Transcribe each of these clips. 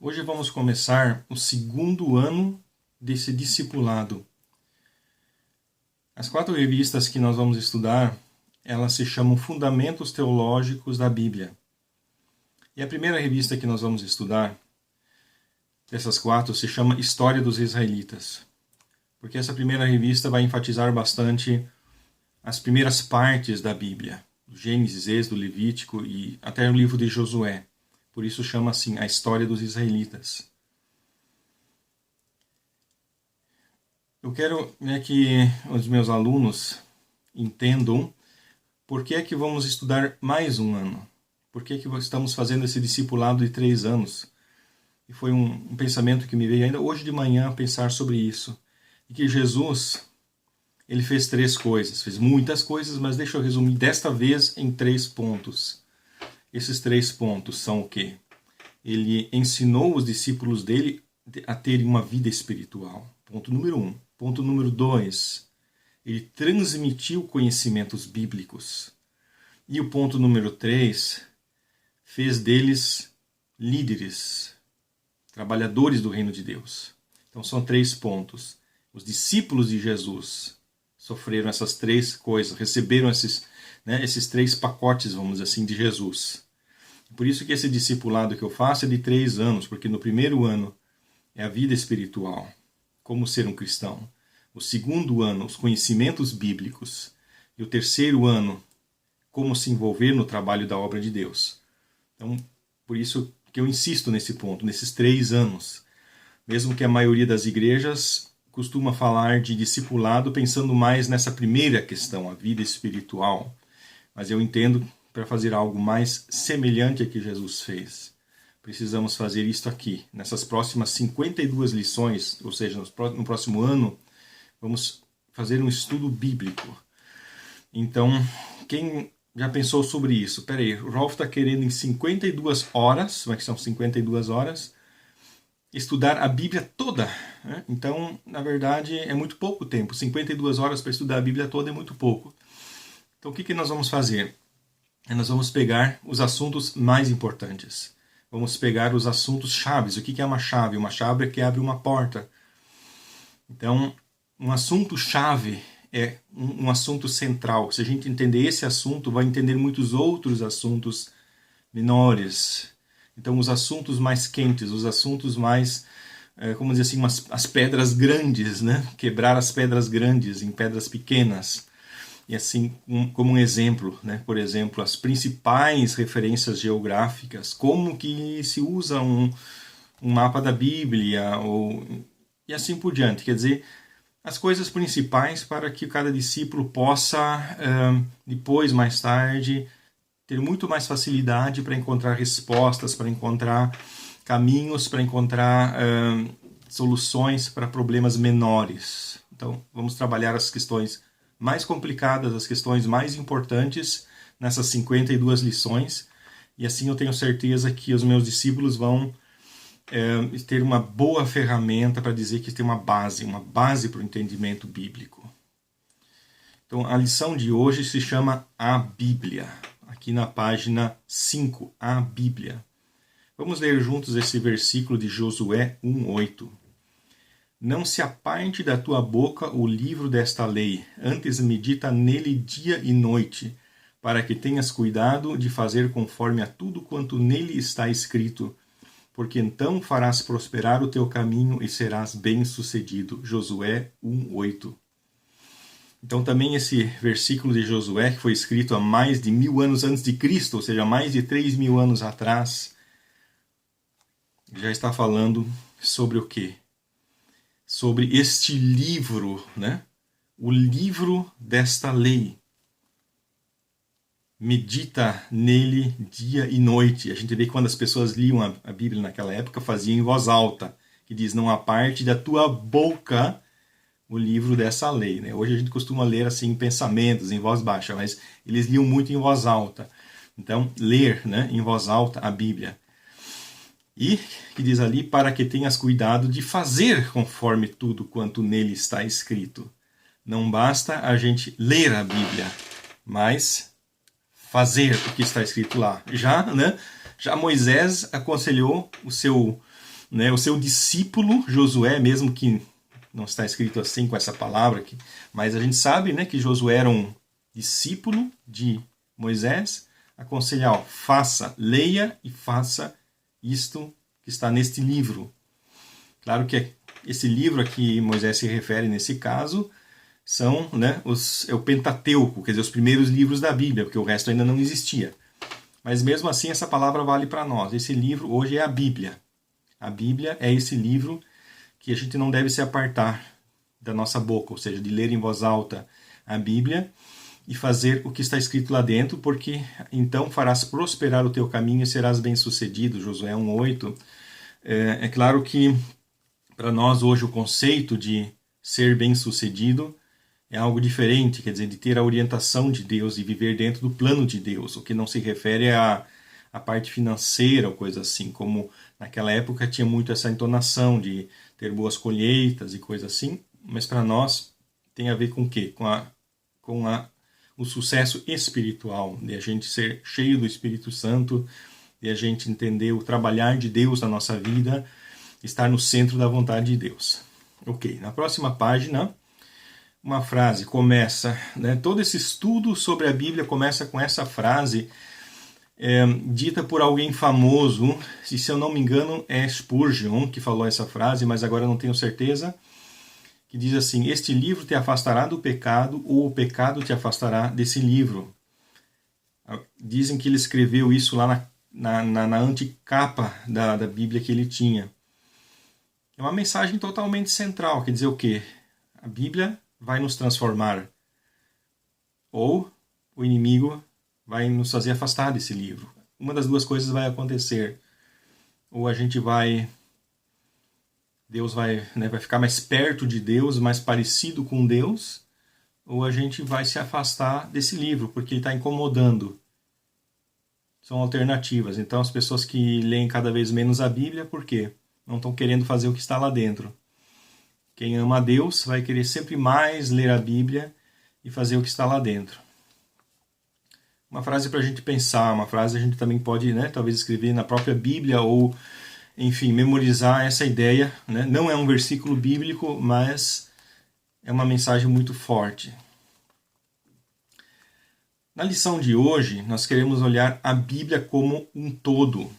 Hoje vamos começar o segundo ano desse discipulado. As 4 revistas que nós vamos estudar, elas se chamam Fundamentos Teológicos da Bíblia. E a primeira revista que nós vamos estudar, dessas 4, se chama História dos Israelitas. Porque essa primeira revista vai enfatizar bastante as primeiras partes da Bíblia, Gênesis, Êxodo, Levítico e até o livro de Josué. Por isso chama assim a História dos Israelitas. Eu quero que os meus alunos entendam por que é que vamos estudar mais um ano. Por que é que estamos fazendo esse discipulado de 3 anos. E foi um pensamento que me veio ainda hoje de manhã a pensar sobre isso. E que Jesus, ele fez 3 coisas. Fez muitas coisas, mas deixa eu resumir desta vez em 3 pontos. Esses 3 pontos são o quê? Ele ensinou os discípulos dele a terem uma vida espiritual. Ponto número 1. Ponto número 2. Ele transmitiu conhecimentos bíblicos. E o ponto número 3. Fez deles líderes, trabalhadores do reino de Deus. Então são 3 pontos. Os discípulos de Jesus sofreram essas 3 coisas, receberam esses 3 pacotes, vamos dizer assim, de Jesus. Por isso que esse discipulado que eu faço é de 3 anos, porque no primeiro ano é a vida espiritual, como ser um cristão. O segundo ano, os conhecimentos bíblicos. E o terceiro ano, como se envolver no trabalho da obra de Deus. Então, por isso que eu insisto nesse ponto, nesses 3 anos. Mesmo que a maioria das igrejas costuma falar de discipulado pensando mais nessa primeira questão, a vida espiritual. Mas eu entendo, para fazer algo mais semelhante a que Jesus fez, precisamos fazer isto aqui. Nessas próximas 52 lições, ou seja, no próximo ano, vamos fazer um estudo bíblico. Então, quem já pensou sobre isso? Espera aí, o Rolf está querendo em 52 horas, como é que são 52 horas, estudar a Bíblia toda. Né? Então, na verdade, é muito pouco tempo. 52 horas para estudar a Bíblia toda é muito pouco. Então, o que nós vamos fazer? Nós vamos pegar os assuntos mais importantes. Vamos pegar os assuntos chaves. O que é uma chave? Uma chave é que abre uma porta. Então, um assunto chave é um assunto central. Se a gente entender esse assunto, vai entender muitos outros assuntos menores. Então, os assuntos mais quentes, os assuntos mais, como dizer assim, as pedras grandes, né? Quebrar as pedras grandes em pedras pequenas. E assim, como um exemplo, né? Por exemplo, as principais referências geográficas, como que se usa um mapa da Bíblia, e assim por diante. Quer dizer, as coisas principais para que cada discípulo possa, depois, mais tarde, ter muito mais facilidade para encontrar respostas, para encontrar caminhos, para encontrar soluções para problemas menores. Então, vamos trabalhar as questões mais complicadas, as questões mais importantes nessas 52 lições, e assim eu tenho certeza que os meus discípulos vão ter uma boa ferramenta para dizer que tem uma base para o entendimento bíblico. Então, a lição de hoje se chama A Bíblia, aqui na página 5, A Bíblia. Vamos ler juntos esse versículo de Josué 1:8. Não se aparte da tua boca o livro desta lei, antes medita nele dia e noite, para que tenhas cuidado de fazer conforme a tudo quanto nele está escrito, porque então farás prosperar o teu caminho e serás bem-sucedido. Josué 1:8. Então também esse versículo de Josué, que foi escrito há mais de 1000 anos antes de Cristo, ou seja, mais de 3.000 anos atrás, já está falando sobre o quê? Sobre este livro, né? O livro desta lei. Medita nele dia e noite. A gente vê que quando as pessoas liam a Bíblia naquela época, faziam em voz alta, que diz, não aparte da tua boca o livro dessa lei. Né? Hoje a gente costuma ler assim em pensamentos, em voz baixa, mas eles liam muito em voz alta. Então, ler, né, em voz alta a Bíblia. E, que diz ali, para que tenhas cuidado de fazer conforme tudo quanto nele está escrito. Não basta a gente ler a Bíblia, mas fazer o que está escrito lá. Já Moisés aconselhou o seu né, o seu discípulo Josué, mesmo que não está escrito assim com essa palavra aqui, mas a gente sabe, né, que Josué era um discípulo de Moisés, aconselha, ó, faça, leia e faça isto que está neste livro. Claro que esse livro a que Moisés se refere nesse caso são, né, é o Pentateuco, quer dizer, os primeiros livros da Bíblia, porque o resto ainda não existia. Mas mesmo assim essa palavra vale para nós. Esse livro hoje é a Bíblia. A Bíblia é esse livro que a gente não deve se apartar da nossa boca, ou seja, de ler em voz alta a Bíblia e fazer o que está escrito lá dentro, porque então farás prosperar o teu caminho e serás bem-sucedido. Josué 1:8. É claro que para nós hoje o conceito de ser bem-sucedido é algo diferente, quer dizer, de ter a orientação de Deus e viver dentro do plano de Deus, o que não se refere à parte financeira ou coisa assim, como naquela época tinha muito essa entonação de ter boas colheitas e coisa assim, mas para nós tem a ver com o quê? Com o sucesso espiritual, de a gente ser cheio do Espírito Santo, de a gente entender o trabalhar de Deus na nossa vida, estar no centro da vontade de Deus. Ok, na próxima página, uma frase começa, né, todo esse estudo sobre a Bíblia começa com essa frase dita por alguém famoso, se eu não me engano é Spurgeon que falou essa frase, mas agora eu não tenho certeza, que diz assim: este livro te afastará do pecado ou o pecado te afastará desse livro. Dizem que ele escreveu isso lá na antecapa da Bíblia que ele tinha. É uma mensagem totalmente central, quer dizer o quê? A Bíblia vai nos transformar, ou o inimigo vai nos fazer afastar desse livro. Uma das duas coisas vai acontecer. Ou a gente Deus vai ficar mais perto de Deus, mais parecido com Deus, ou a gente vai se afastar desse livro, porque ele está incomodando. São alternativas. Então as pessoas que leem cada vez menos a Bíblia, por quê? Não estão querendo fazer o que está lá dentro. Quem ama a Deus vai querer sempre mais ler a Bíblia e fazer o que está lá dentro. Uma frase para a gente pensar, uma frase a gente também pode, né, talvez escrever na própria Bíblia ou, enfim, memorizar essa ideia. Né? Não é um versículo bíblico, mas é uma mensagem muito forte. Na lição de hoje, nós queremos olhar a Bíblia como um todo.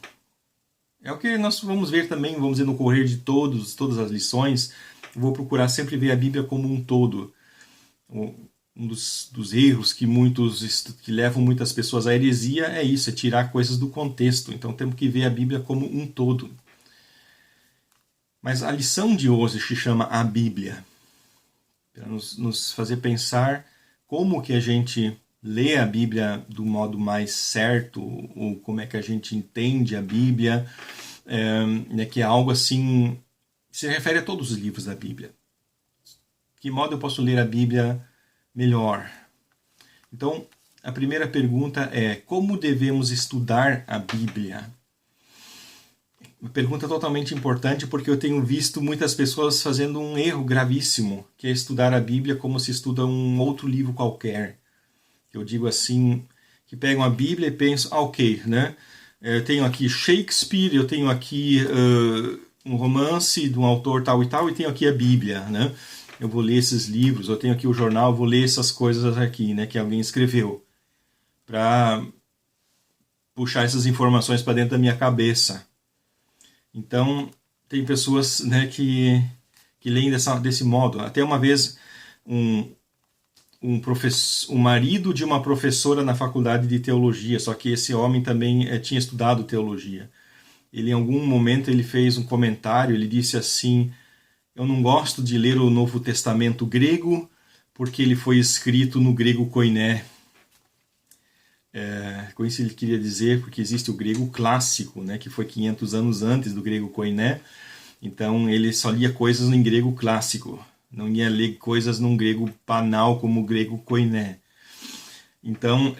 É o que nós vamos ver também, vamos ver no correr de todas as lições. Eu vou procurar sempre ver a Bíblia como um todo. Um dos erros que levam muitas pessoas à heresia é isso, é tirar coisas do contexto. Então temos que ver a Bíblia como um todo. Mas a lição de hoje se chama a Bíblia, para nos fazer pensar como que a gente lê a Bíblia do modo mais certo, ou como é que a gente entende a Bíblia, que é algo assim, que se refere a todos os livros da Bíblia. De que modo eu posso ler a Bíblia melhor? Então, a primeira pergunta é: como devemos estudar a Bíblia? Uma pergunta totalmente importante, porque eu tenho visto muitas pessoas fazendo um erro gravíssimo, que é estudar a Bíblia como se estuda um outro livro qualquer. Eu digo assim, que pegam a Bíblia e pensam, ok, né? Eu tenho aqui Shakespeare, eu tenho aqui um romance de um autor tal e tal, e tenho aqui a Bíblia, né? Eu vou ler esses livros, eu tenho aqui o jornal, eu vou ler essas coisas aqui, né, que alguém escreveu, para puxar essas informações para dentro da minha cabeça. Então, tem pessoas, né, que leem desse modo. Até uma vez, o marido de uma professora na faculdade de teologia, só que esse homem também tinha estudado teologia. Ele, em algum momento, ele fez um comentário, ele disse assim: eu não gosto de ler o Novo Testamento grego, porque ele foi escrito no grego koiné. Com isso ele queria dizer, porque existe o grego clássico, né, que foi 500 anos antes do grego koiné, então ele só lia coisas em grego clássico, não ia ler coisas num grego banal como o grego koiné. Então,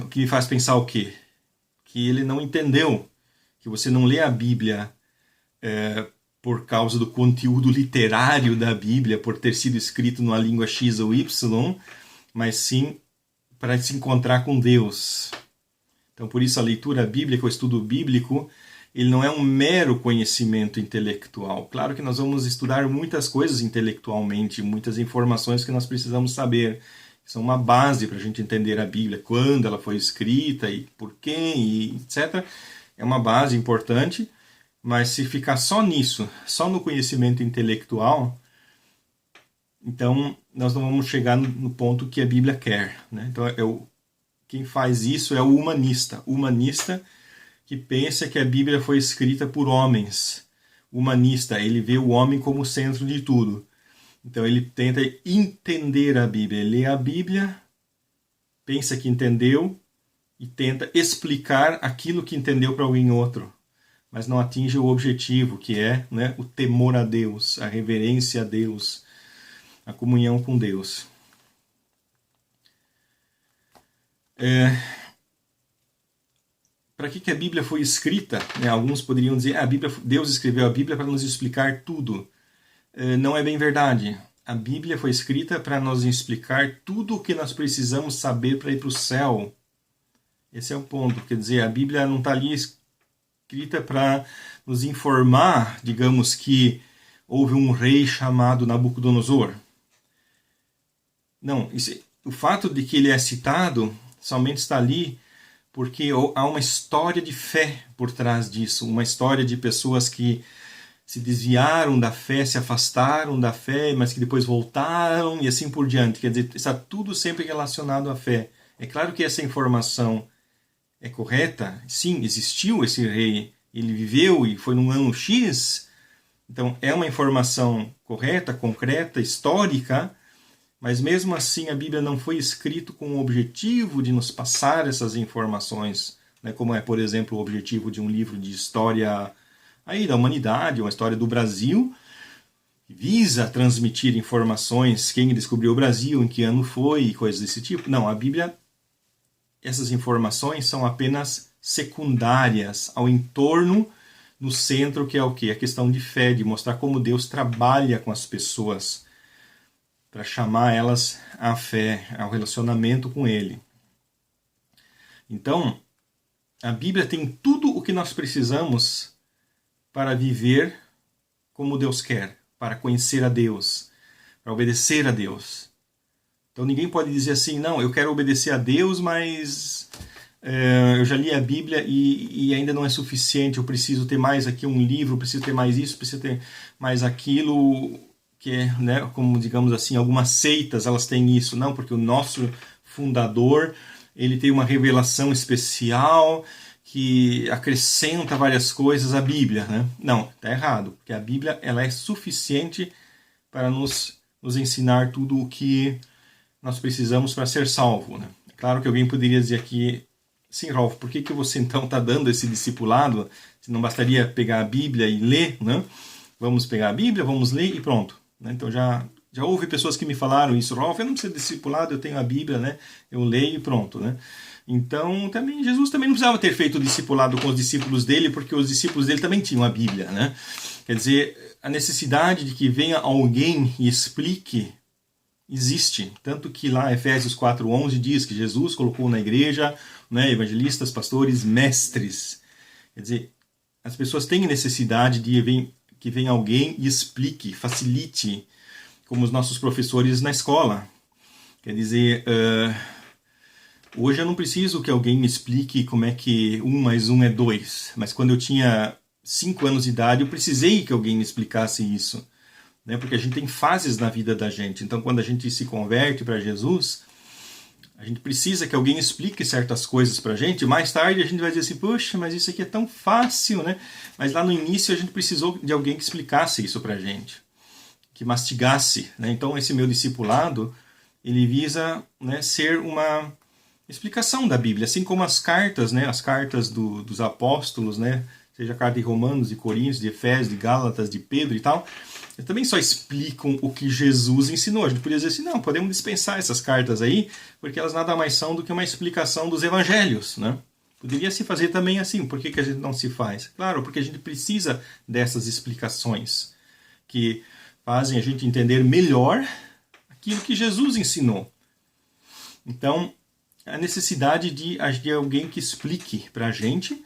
o que me faz pensar o quê? Que ele não entendeu que você não lê a Bíblia por causa do conteúdo literário da Bíblia, por ter sido escrito numa língua X ou Y, mas sim para se encontrar com Deus. Então, por isso a leitura bíblica, o estudo bíblico, ele não é um mero conhecimento intelectual. Claro que nós vamos estudar muitas coisas intelectualmente, muitas informações que nós precisamos saber, que são uma base para a gente entender a Bíblia, quando ela foi escrita e por quem, e etc. É uma base importante, mas se ficar só nisso, só no conhecimento intelectual, então nós não vamos chegar no ponto que a Bíblia quer, né? Então quem faz isso é o humanista. O humanista que pensa que a Bíblia foi escrita por homens. O humanista, ele vê o homem como o centro de tudo. Então ele tenta entender a Bíblia. Ele lê a Bíblia, pensa que entendeu e tenta explicar aquilo que entendeu para alguém outro, mas não atinge o objetivo, que é, né, o temor a Deus, a reverência a Deus, a comunhão com Deus. Para que a Bíblia foi escrita? Né? Alguns poderiam dizer, Deus escreveu a Bíblia para nos explicar tudo. Não é bem verdade. A Bíblia foi escrita para nos explicar tudo o que nós precisamos saber para ir para o céu. Esse é o ponto. Quer dizer, a Bíblia não está ali escrita para nos informar, digamos, que houve um rei chamado Nabucodonosor. Não, o fato de que ele é citado somente está ali porque há uma história de fé por trás disso, uma história de pessoas que se desviaram da fé, se afastaram da fé, mas que depois voltaram e assim por diante. Quer dizer, está tudo sempre relacionado à fé. É claro que essa informação é correta. Sim, existiu esse rei, ele viveu e foi num ano X. Então é uma informação correta, concreta, histórica, mas mesmo assim a Bíblia não foi escrita com o objetivo de nos passar essas informações, né? Como é, por exemplo, o objetivo de um livro de história aí da humanidade, uma história do Brasil, que visa transmitir informações, quem descobriu o Brasil, em que ano foi e coisas desse tipo. Não, a Bíblia, essas informações são apenas secundárias ao entorno, no centro, que é o quê? A questão de fé, de mostrar como Deus trabalha com as pessoas, para chamar elas à fé, ao relacionamento com Ele. Então, a Bíblia tem tudo o que nós precisamos para viver como Deus quer, para conhecer a Deus, para obedecer a Deus. Então ninguém pode dizer assim, não, eu quero obedecer a Deus, mas eu já li a Bíblia e ainda não é suficiente, eu preciso ter mais aqui um livro, preciso ter mais isso, preciso ter mais aquilo, que é, né, como digamos assim, algumas seitas elas têm isso, não, porque o nosso fundador, ele tem uma revelação especial que acrescenta várias coisas à Bíblia, né? Não, está errado, porque a Bíblia ela é suficiente para nos ensinar tudo o que nós precisamos para ser salvo, né? Claro que alguém poderia dizer aqui, sim, Rolf, por que você então está dando esse discipulado? Se não bastaria pegar a Bíblia e ler, né? Vamos pegar a Bíblia, vamos ler e pronto. Então já houve pessoas que me falaram isso, Rolf, eu não preciso de discipulado, eu tenho a Bíblia, né? Eu leio e pronto, né? Então também Jesus também não precisava ter feito o discipulado com os discípulos dele, porque os discípulos dele também tinham a Bíblia, né? Quer dizer, a necessidade de que venha alguém e explique existe, tanto que lá Efésios 4:11 diz que Jesus colocou na igreja, né, evangelistas, pastores, mestres. Quer dizer, as pessoas têm necessidade de que venha alguém e explique, facilite, como os nossos professores na escola. Quer dizer, hoje eu não preciso que alguém me explique como é que 1 mais 1 é 2, mas quando eu tinha 5 anos de idade eu precisei que alguém me explicasse isso, né? Porque a gente tem fases na vida da gente, então quando a gente se converte para Jesus, a gente precisa que alguém explique certas coisas para a gente. Mais tarde a gente vai dizer assim, poxa, mas isso aqui é tão fácil, né? Mas lá no início a gente precisou de alguém que explicasse isso para a gente, que mastigasse, né? Então esse meu discipulado, ele visa, né, ser uma explicação da Bíblia, assim como as cartas, né? As cartas dos apóstolos, né? Seja a carta de Romanos, de Coríntios, de Efésios, de Gálatas, de Pedro e tal, também só explicam o que Jesus ensinou. A gente poderia dizer assim, não, podemos dispensar essas cartas aí, porque elas nada mais são do que uma explicação dos evangelhos, né? Poderia se fazer também assim, por que a gente não se faz? Claro, porque a gente precisa dessas explicações, que fazem a gente entender melhor aquilo que Jesus ensinou. Então, a necessidade de alguém que explique para a gente,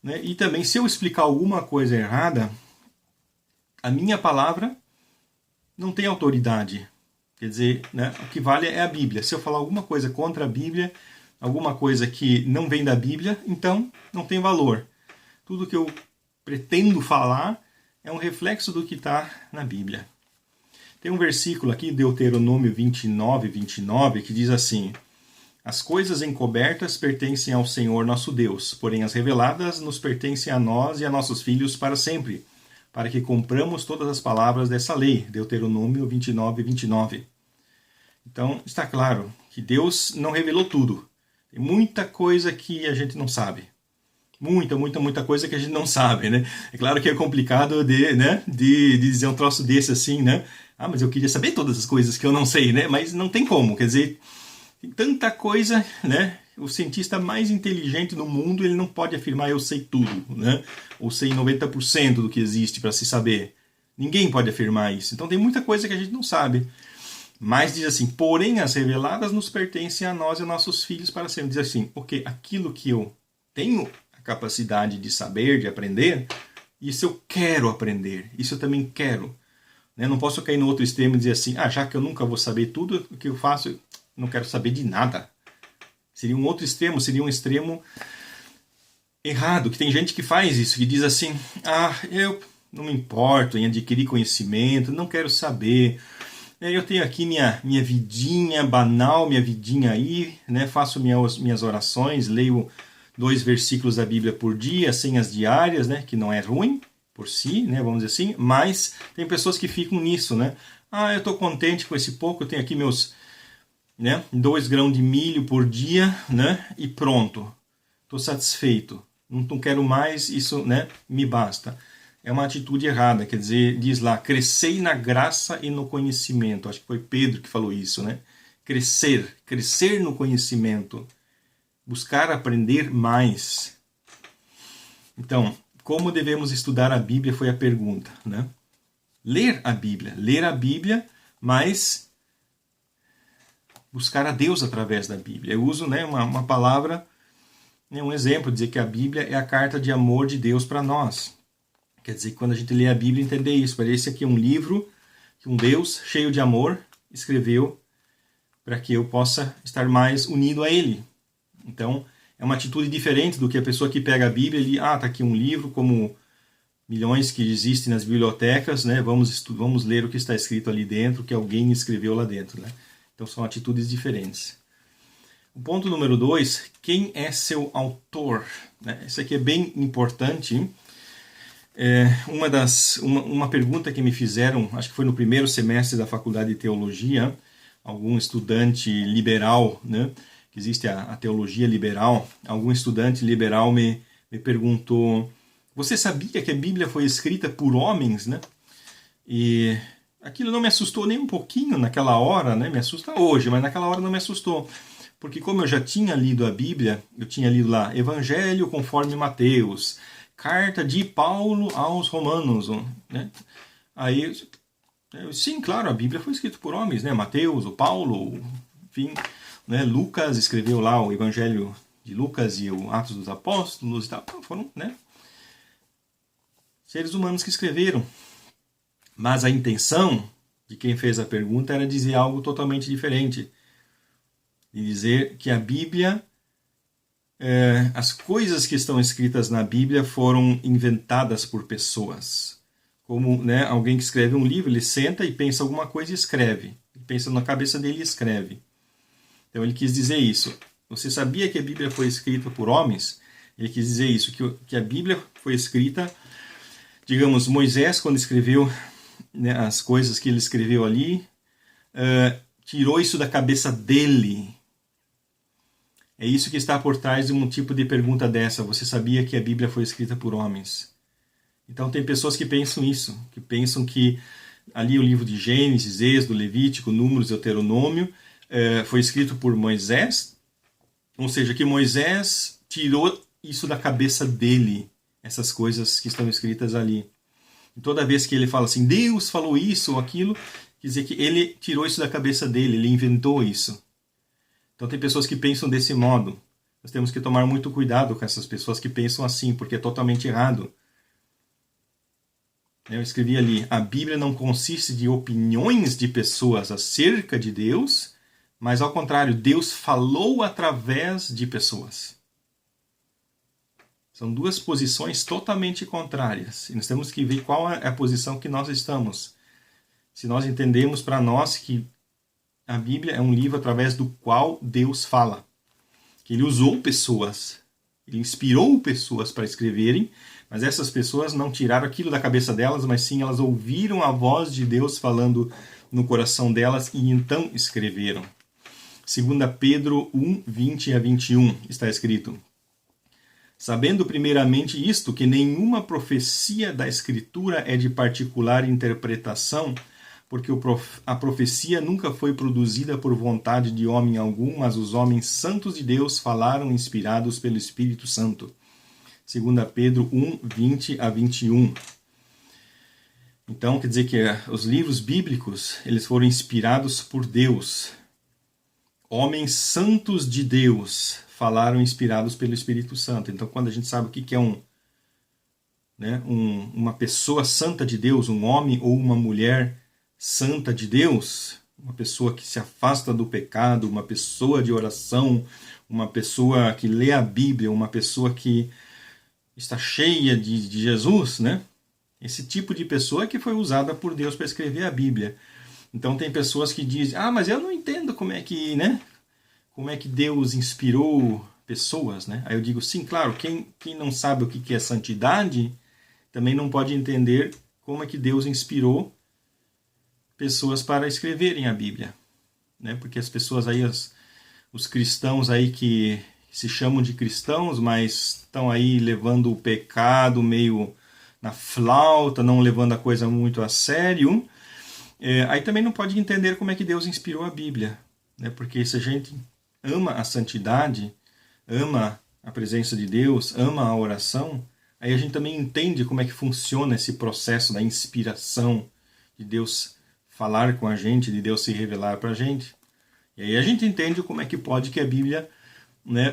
né? E também, se eu explicar alguma coisa errada, a minha palavra não tem autoridade. Quer dizer, né, o que vale é a Bíblia. Se eu falar alguma coisa contra a Bíblia, alguma coisa que não vem da Bíblia, então não tem valor. Tudo que eu pretendo falar é um reflexo do que está na Bíblia. Tem um versículo aqui, Deuteronômio 29, que diz assim: as coisas encobertas pertencem ao Senhor nosso Deus, porém as reveladas nos pertencem a nós e a nossos filhos para sempre, para que cumpramos todas as palavras dessa lei. Deuteronômio 29. Então, está claro que Deus não revelou tudo. Tem muita coisa que a gente não sabe. Muita coisa que a gente não sabe, né? É claro que é complicado de dizer um troço desse assim, né? Ah, mas eu queria saber todas as coisas que eu não sei, né? Mas não tem como, quer dizer, tem tanta coisa, né? O cientista mais inteligente do mundo, ele não pode afirmar eu sei tudo, né? Ou sei 90% do que existe para se saber. Ninguém pode afirmar isso. Então tem muita coisa que a gente não sabe. Mas diz assim, porém as reveladas nos pertencem a nós e a nossos filhos para sempre. Diz assim, porque aquilo que eu tenho a capacidade de saber, de aprender, isso eu quero aprender, isso eu também quero. Não posso cair no outro extremo e dizer assim, já que eu nunca vou saber tudo, o que eu faço, eu não quero saber de nada. Seria um outro extremo, seria um extremo errado, que tem gente que faz isso, que diz assim, eu não me importo em adquirir conhecimento, não quero saber, eu tenho aqui minha vidinha banal, minha vidinha aí, né? Faço minhas orações, leio 2 versículos da Bíblia por dia, senhas diárias, né? Que não é ruim por si, né? Vamos dizer assim, mas tem pessoas que ficam nisso, né? Eu estou contente com esse pouco, eu tenho aqui meus 2 grãos de milho por dia, né? E pronto, estou satisfeito, não quero mais, isso, né? Me basta. É uma atitude errada, quer dizer, diz lá, crescei na graça e no conhecimento. Acho que foi Pedro que falou isso, né? Crescer no conhecimento, buscar aprender mais. Então, como devemos estudar a Bíblia foi a pergunta, né? Ler a Bíblia, mas buscar a Deus através da Bíblia. Eu uso, né, uma palavra, um exemplo, dizer que a Bíblia é a carta de amor de Deus para nós. Quer dizer, que quando a gente lê a Bíblia, entender isso. Esse aqui é um livro que um Deus cheio de amor escreveu para que eu possa estar mais unido a Ele. Então, é uma atitude diferente do que a pessoa que pega a Bíblia e está aqui um livro, como milhões que existem nas bibliotecas, né? Vamos ler o que está escrito ali dentro, que alguém escreveu lá dentro, né? Então, são atitudes diferentes. O ponto número 2, quem é seu autor? Isso aqui é bem importante, hein? Uma pergunta que me fizeram, acho que foi no primeiro semestre da faculdade de teologia, algum estudante liberal, né, que existe a teologia liberal, algum estudante liberal me perguntou, você sabia que a Bíblia foi escrita por homens, né? E aquilo não me assustou nem um pouquinho naquela hora, né? Me assusta hoje, mas naquela hora não me assustou. Porque como eu já tinha lido a Bíblia, eu tinha lido lá, Evangelho conforme Mateus, Carta de Paulo aos Romanos, né? Aí, sim, claro, a Bíblia foi escrita por homens, né? Mateus, o Paulo, enfim, né? Lucas escreveu lá o Evangelho de Lucas e o Atos dos Apóstolos e tal. Foram, né, seres humanos que escreveram. Mas a intenção de quem fez a pergunta era dizer algo totalmente diferente. De dizer que a Bíblia, as coisas que estão escritas na Bíblia foram inventadas por pessoas. Como, né, alguém que escreve um livro, ele senta e pensa alguma coisa e escreve. Ele pensa na cabeça dele e escreve. Então ele quis dizer isso. Você sabia que a Bíblia foi escrita por homens? Ele quis dizer isso, que a Bíblia foi escrita, digamos, Moisés, quando escreveu, né, as coisas que ele escreveu ali, tirou isso da cabeça dele. É isso que está por trás de um tipo de pergunta dessa. Você sabia que a Bíblia foi escrita por homens? Então tem pessoas que pensam isso, que pensam que ali o livro de Gênesis, Êxodo, Levítico, Números, Deuteronômio foi escrito por Moisés, ou seja, que Moisés tirou isso da cabeça dele, essas coisas que estão escritas ali. E toda vez que ele fala assim, Deus falou isso ou aquilo, quer dizer que ele tirou isso da cabeça dele, ele inventou isso. Então tem pessoas que pensam desse modo. Nós temos que tomar muito cuidado com essas pessoas que pensam assim, porque é totalmente errado. Eu escrevi ali, a Bíblia não consiste de opiniões de pessoas acerca de Deus, mas ao contrário, Deus falou através de pessoas. São duas posições totalmente contrárias. E nós temos que ver qual é a posição que nós estamos. Se nós entendemos para nós que a Bíblia é um livro através do qual Deus fala. Que Ele usou pessoas, Ele inspirou pessoas para escreverem, mas essas pessoas não tiraram aquilo da cabeça delas, mas sim elas ouviram a voz de Deus falando no coração delas e então escreveram. 2 Pedro 1, 20 a 21 está escrito: sabendo primeiramente isto, que nenhuma profecia da Escritura é de particular interpretação, porque a profecia nunca foi produzida por vontade de homem algum, mas os homens santos de Deus falaram inspirados pelo Espírito Santo. 2 Pedro 1, 20 a 21. Então, quer dizer que os livros bíblicos, eles foram inspirados por Deus. Homens santos de Deus falaram inspirados pelo Espírito Santo. Então, quando a gente sabe o que é uma pessoa santa de Deus, um homem ou uma mulher santa de Deus, uma pessoa que se afasta do pecado, uma pessoa de oração, uma pessoa que lê a Bíblia, uma pessoa que está cheia de Jesus, né? Esse tipo de pessoa que foi usada por Deus para escrever a Bíblia. Então tem pessoas que dizem, mas eu não entendo como é que Deus inspirou pessoas, né? Aí eu digo, sim, claro, quem não sabe o que é santidade, também não pode entender como é que Deus inspirou pessoas para escreverem a Bíblia, né? Porque as pessoas aí, os cristãos aí que se chamam de cristãos, mas estão aí levando o pecado meio na flauta, não levando a coisa muito a sério, aí também não pode entender como é que Deus inspirou a Bíblia, né? Porque se a gente ama a santidade, ama a presença de Deus, ama a oração, aí a gente também entende como é que funciona esse processo da inspiração, de Deus falar com a gente, de Deus se revelar para a gente. E aí a gente entende como é que pode que a Bíblia, né,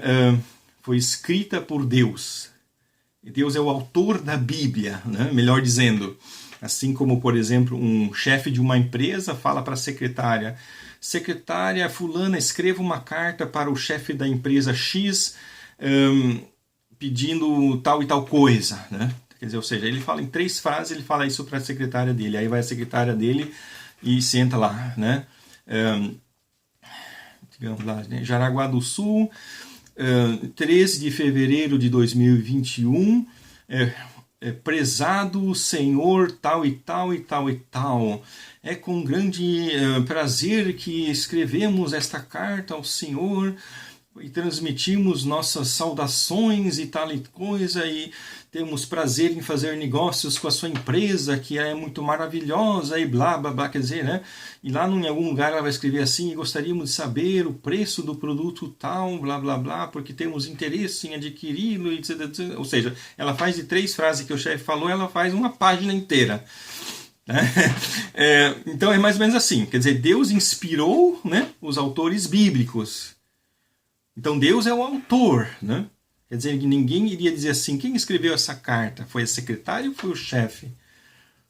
foi escrita por Deus. E Deus é o autor da Bíblia, né? Melhor dizendo. Assim como, por exemplo, um chefe de uma empresa fala para a secretária: secretária fulana, escreva uma carta para o chefe da empresa X pedindo tal e tal coisa, né? Quer dizer, ou seja, ele fala em 3 frases, ele fala isso para a secretária dele. Aí vai a secretária dele e senta lá, né? Digamos lá, né? Jaraguá do Sul, 13 de fevereiro de 2021, prezado Senhor tal e tal e tal e tal, é com grande prazer que escrevemos esta carta ao Senhor e transmitimos nossas saudações e tal e coisa, e temos prazer em fazer negócios com a sua empresa, que é muito maravilhosa, e blá, blá, blá, quer dizer, né? E lá em algum lugar ela vai escrever assim: gostaríamos de saber o preço do produto tal, blá, blá, blá, porque temos interesse em adquiri-lo, etc, etc. Ou seja, ela faz de 3 frases que o chefe falou, ela faz uma página inteira. Então é mais ou menos assim, quer dizer, Deus inspirou, né, os autores bíblicos. Então Deus é o autor, né? Quer dizer, que ninguém iria dizer assim: quem escreveu essa carta? Foi a secretária ou foi o chefe?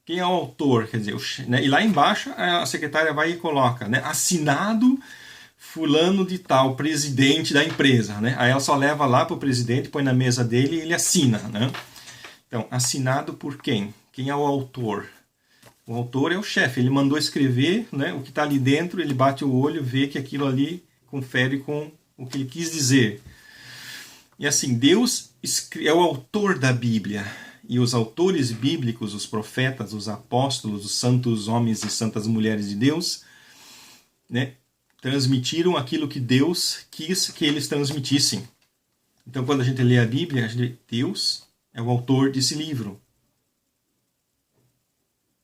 Quem é o autor? Quer dizer, né? E lá embaixo a secretária vai e coloca, né, assinado fulano de tal, presidente da empresa, né? Aí ela só leva lá para o presidente, põe na mesa dele e ele assina, né? Então, assinado por quem? Quem é o autor? O autor é o chefe, ele mandou escrever, né, o que está ali dentro, ele bate o olho, vê que aquilo ali confere com o que ele quis dizer. E assim, Deus é o autor da Bíblia. E os autores bíblicos, os profetas, os apóstolos, os santos homens e santas mulheres de Deus, né, transmitiram aquilo que Deus quis que eles transmitissem. Então, quando a gente lê a Bíblia, Deus é o autor desse livro.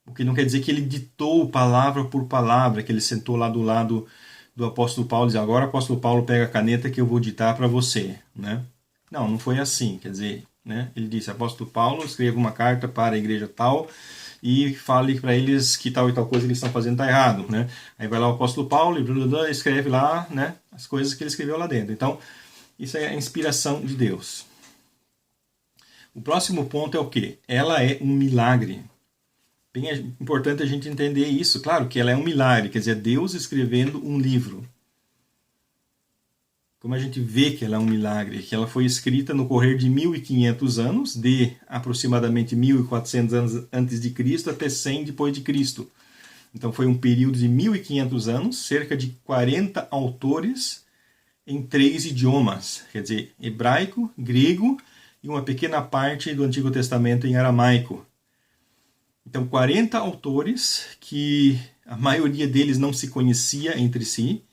O que não quer dizer que ele ditou palavra por palavra, que ele sentou lá do lado do apóstolo Paulo e diz: agora apóstolo Paulo pega a caneta que eu vou ditar para você, né? Não foi assim, quer dizer, né? Ele disse: apóstolo Paulo, escreva uma carta para a igreja tal e fale para eles que tal e tal coisa que eles estão fazendo está errado, né? Aí vai lá o apóstolo Paulo e escreve lá, né, as coisas que ele escreveu lá dentro. Então, Isso é a inspiração de Deus. O próximo ponto é o quê? Ela é um milagre. Bem importante a gente entender isso. Claro que ela é um milagre, quer dizer, Deus escrevendo um livro. Como a gente vê que ela é um milagre? Que ela foi escrita no correr de 1500 anos, de aproximadamente 1400 anos antes de Cristo até 100 depois de Cristo. Então foi um período de 1500 anos, cerca de 40 autores em 3 idiomas, quer dizer, hebraico, grego e uma pequena parte do Antigo Testamento em aramaico. Então 40 autores que a maioria deles não se conhecia entre si,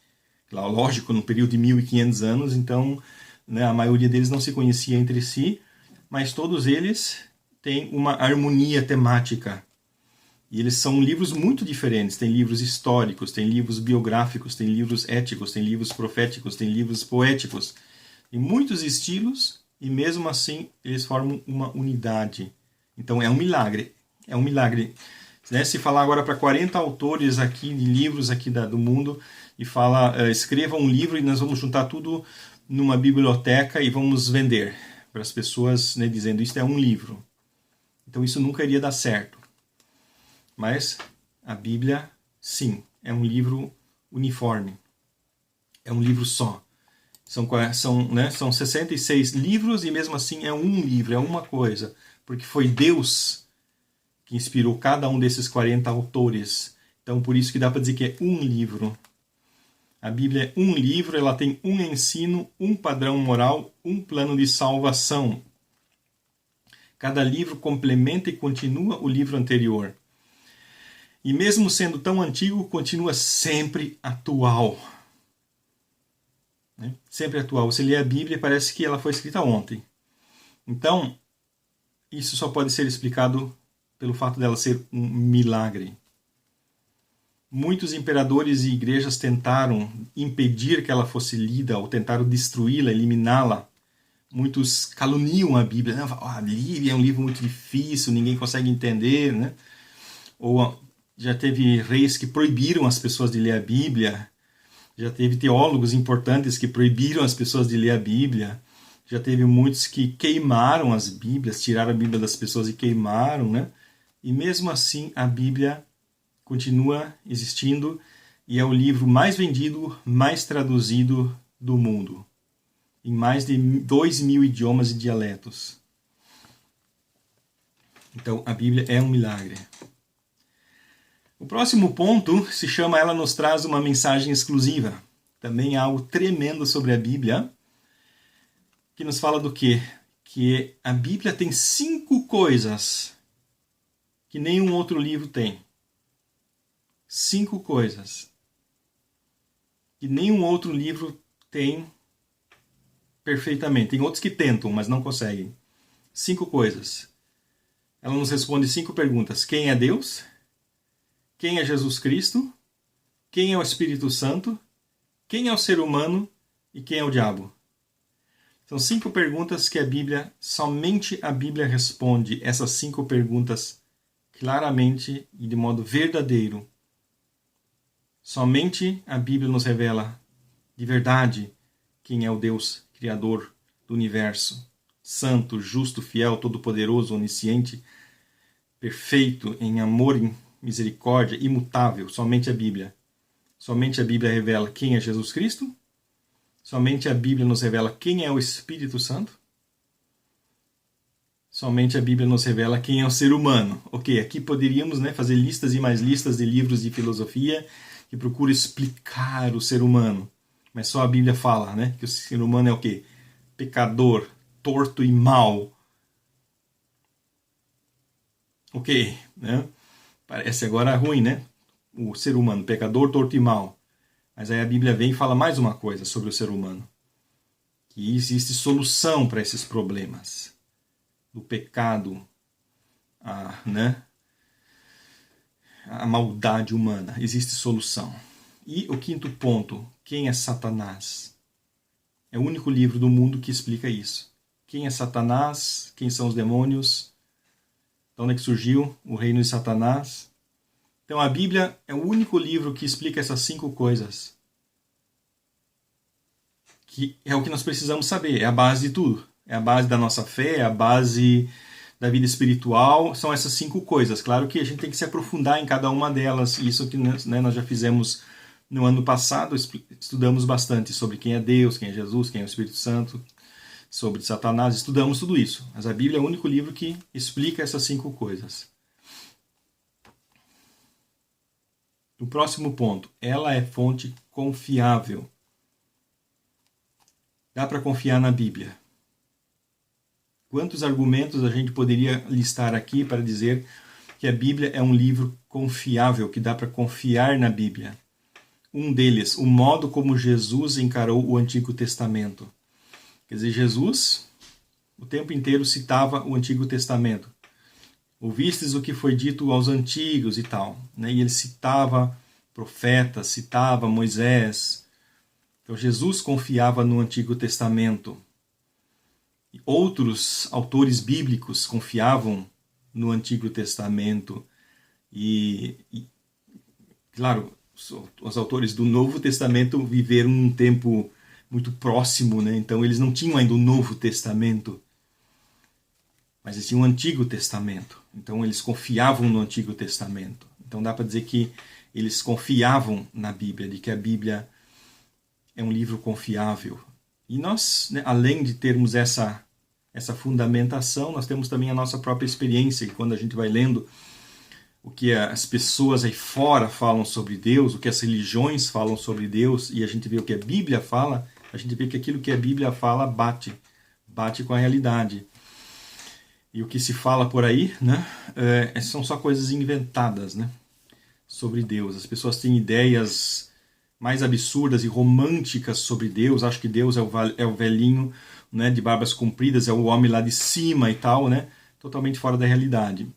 lógico, no período de 1500 anos, então né, a maioria deles não se conhecia entre si, mas todos eles têm uma harmonia temática. E eles são livros muito diferentes. Tem livros históricos, tem livros biográficos, tem livros éticos, tem livros proféticos, tem livros poéticos. Tem muitos estilos e mesmo assim eles formam uma unidade. Então é um milagre. É um milagre. Né? Se falar agora para 40 autores aqui de livros aqui do mundo e fala, escreva um livro e nós vamos juntar tudo numa biblioteca e vamos vender para as pessoas, né, dizendo isto é um livro. Então isso nunca iria dar certo. Mas a Bíblia, sim, é um livro uniforme. É um livro só. São 66 livros e mesmo assim é um livro, é uma coisa. Porque foi Deus que inspirou cada um desses 40 autores. Então por isso que dá para dizer que é um livro. A Bíblia é um livro, ela tem um ensino, um padrão moral, um plano de salvação. Cada livro complementa e continua o livro anterior. E mesmo sendo tão antigo, continua sempre atual. Né? Sempre atual. Você lê a Bíblia e parece que ela foi escrita ontem. Então, isso só pode ser explicado pelo fato dela ser um milagre. Muitos imperadores e igrejas tentaram impedir que ela fosse lida, ou tentaram destruí-la, eliminá-la. Muitos caluniam a Bíblia. A Bíblia é um livro muito difícil, ninguém consegue entender. Né? Ou já teve reis que proibiram as pessoas de ler a Bíblia. Já teve teólogos importantes que proibiram as pessoas de ler a Bíblia. Já teve muitos que queimaram as Bíblias, tiraram a Bíblia das pessoas e queimaram. Né? E mesmo assim a Bíblia continua existindo e é o livro mais vendido, mais traduzido do mundo. Em mais de 2.000 idiomas e dialetos. Então a Bíblia é um milagre. O próximo ponto se chama Ela nos traz uma mensagem exclusiva. Também há algo tremendo sobre a Bíblia, que nos fala do quê? Que a Bíblia tem 5 coisas que nenhum outro livro tem. 5 coisas que nenhum outro livro tem perfeitamente. Tem outros que tentam, mas não conseguem. 5 coisas. Ela nos responde 5 perguntas. Quem é Deus? Quem é Jesus Cristo? Quem é o Espírito Santo? Quem é o ser humano? E quem é o diabo? São 5 perguntas que somente a Bíblia responde essas 5 perguntas claramente e de modo verdadeiro. Somente a Bíblia nos revela de verdade quem é o Deus Criador do universo. Santo, justo, fiel, todo-poderoso, onisciente, perfeito em amor e misericórdia, imutável, somente a Bíblia. Somente a Bíblia revela quem é Jesus Cristo. Somente a Bíblia nos revela quem é o Espírito Santo. Somente a Bíblia nos revela quem é o ser humano. Ok, aqui poderíamos fazer listas e mais listas de livros de filosofia que procuram explicar o ser humano. Mas só a Bíblia fala que o ser humano é o quê? Pecador, torto e mau. Ok, Parece agora ruim, O ser humano, pecador, torto e mau. Mas aí a Bíblia vem e fala mais uma coisa sobre o ser humano. Que existe solução para esses problemas. Do pecado, a maldade humana. Existe solução. E o 5º ponto, quem é Satanás? É o único livro do mundo que explica isso. Quem é Satanás? Quem são os demônios? De onde é que surgiu o reino de Satanás? Então a Bíblia é o único livro que explica essas 5 coisas. que é o que nós precisamos saber, é a base de tudo. É a base da nossa fé, é a base da vida espiritual, são essas 5 coisas. Claro que a gente tem que se aprofundar em cada uma delas, e isso que, né, nós já fizemos no ano passado, estudamos bastante sobre quem é Deus, quem é Jesus, quem é o Espírito Santo, sobre Satanás, estudamos tudo isso. Mas a Bíblia é o único livro que explica essas 5 coisas. O próximo ponto, ela é fonte confiável. Dá para confiar na Bíblia. Quantos argumentos a gente poderia listar aqui para dizer que a Bíblia é um livro confiável, que dá para confiar na Bíblia? Um deles, o modo como Jesus encarou o Antigo Testamento. Quer dizer, Jesus o tempo inteiro citava o Antigo Testamento. Ouvistes o que foi dito aos antigos e tal. Né? E ele citava profetas, citava Moisés. Então Jesus confiava no Antigo Testamento. Outros autores bíblicos confiavam no Antigo Testamento e claro, os autores do Novo Testamento viveram num tempo muito próximo, né? Então eles não tinham ainda o Novo Testamento, mas eles tinham o Antigo Testamento. Então eles confiavam no Antigo Testamento. Então dá para dizer que eles confiavam na Bíblia, de que a Bíblia é um livro confiável. E nós, né, além de termos essa fundamentação, nós temos também a nossa própria experiência, que quando a gente vai lendo o que as pessoas aí fora falam sobre Deus, o que as religiões falam sobre Deus, e a gente vê o que a Bíblia fala, a gente vê que aquilo que a Bíblia fala bate com a realidade. E o que se fala por aí, né, são só coisas inventadas, né, sobre Deus. As pessoas têm ideias mais absurdas e românticas sobre Deus, acho que Deus é o velhinho, né, de barbas compridas, é o homem lá de cima e tal, né, totalmente fora da realidade.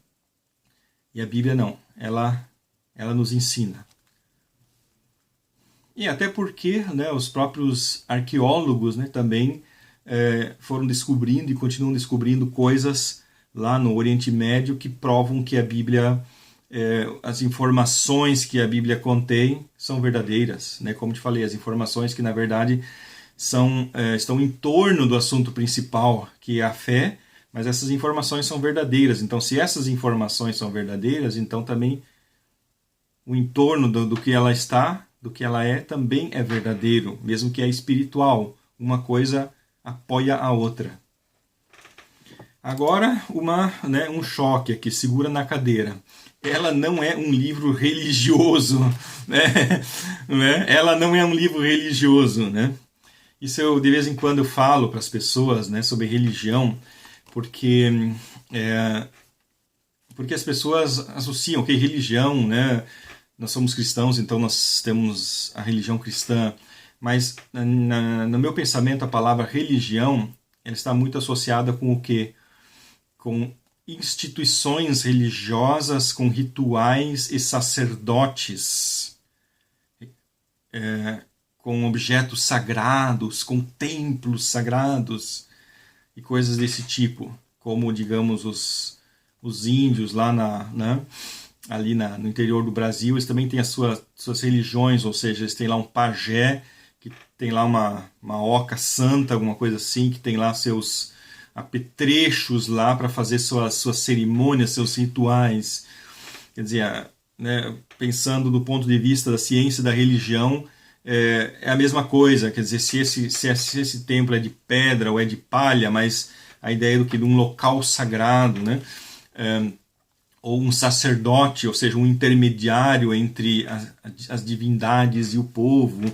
E a Bíblia não, ela nos ensina. E até porque, né, os próprios arqueólogos, né, também foram descobrindo e continuam descobrindo coisas lá no Oriente Médio que provam que a Bíblia, as informações que a Bíblia contém são verdadeiras, né? Como te falei, as informações que na verdade estão em torno do assunto principal, que é a fé, mas essas informações são verdadeiras. Então, se essas informações são verdadeiras, então também o entorno do que ela está, do que ela é, também é verdadeiro, mesmo que é espiritual. Uma coisa apoia a outra. Agora, um choque aqui, segura na cadeira. Ela não é um livro religioso, né? Ela não é um livro religioso, né? Isso eu de vez em quando falo para as pessoas, né, sobre religião, porque as pessoas associam que religião, né? Nós somos cristãos, então nós temos a religião cristã, mas no meu pensamento a palavra religião ela está muito associada com o quê? Com instituições religiosas, com rituais e sacerdotes, com objetos sagrados, com templos sagrados e coisas desse tipo, como, digamos, os índios lá ali no interior do Brasil, eles também têm as suas religiões, ou seja, eles têm lá um pajé, que tem lá uma oca santa, alguma coisa assim, que tem lá seus apetrechos lá para fazer suas cerimônias, seus rituais. Quer dizer, né, pensando do ponto de vista da ciência da religião, é a mesma coisa. Quer dizer, se esse templo é de pedra ou é de palha, mas a ideia de um local sagrado, né, ou um sacerdote, ou seja, um intermediário entre as divindades e o povo,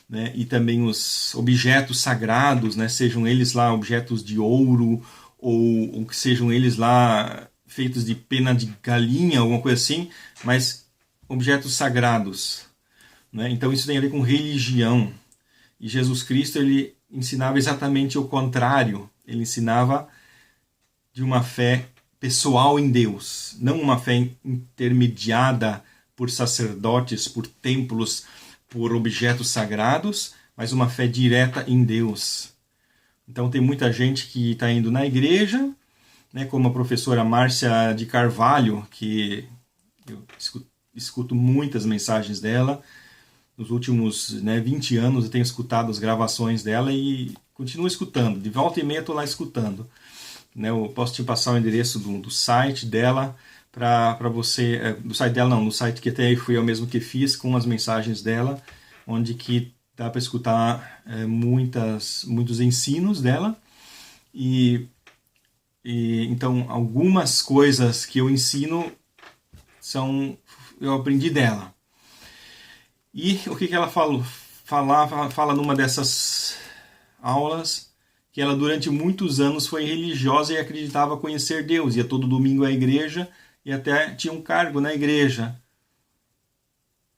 né, e também os objetos sagrados, né, sejam eles lá objetos de ouro ou que sejam eles lá feitos de pena de galinha, alguma coisa assim, mas objetos sagrados, né? Então isso tem a ver com religião. E Jesus Cristo ele ensinava exatamente o contrário. Ele ensinava de uma fé pessoal em Deus, não uma fé intermediada por sacerdotes, por templos, por objetos sagrados, mas uma fé direta em Deus. Então tem muita gente que está indo na igreja, né, como a professora Márcia de Carvalho, que eu escuto muitas mensagens dela, nos últimos 20 anos eu tenho escutado as gravações dela e continuo escutando. De volta e meia estou lá escutando. Né? Eu posso te passar o endereço do site dela para você... do site dela não, no site que até fui eu mesmo que fiz com as mensagens dela, onde que dá para escutar muitos ensinos dela. E então algumas coisas que eu ensino eu aprendi dela. E o que ela fala numa dessas aulas, que ela durante muitos anos foi religiosa e acreditava conhecer Deus, ia todo domingo à igreja e até tinha um cargo na igreja.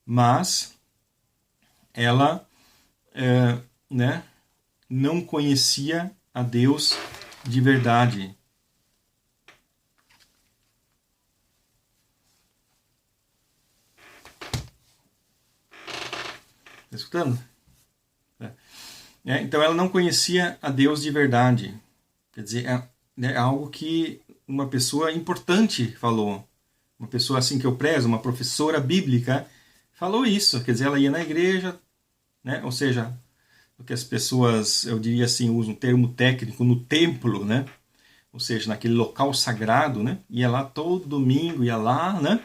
Mas ela não conhecia a Deus de verdade. Está escutando? Então ela não conhecia a Deus de verdade. Quer dizer, é algo que uma pessoa importante falou. Uma pessoa assim que eu prezo, uma professora bíblica, falou isso. Quer dizer, ela ia na igreja, né? Ou seja, o que as pessoas, eu diria assim, usam um termo técnico, no templo, né? Ou seja, naquele local sagrado, né? Ia lá todo domingo, ia lá, né?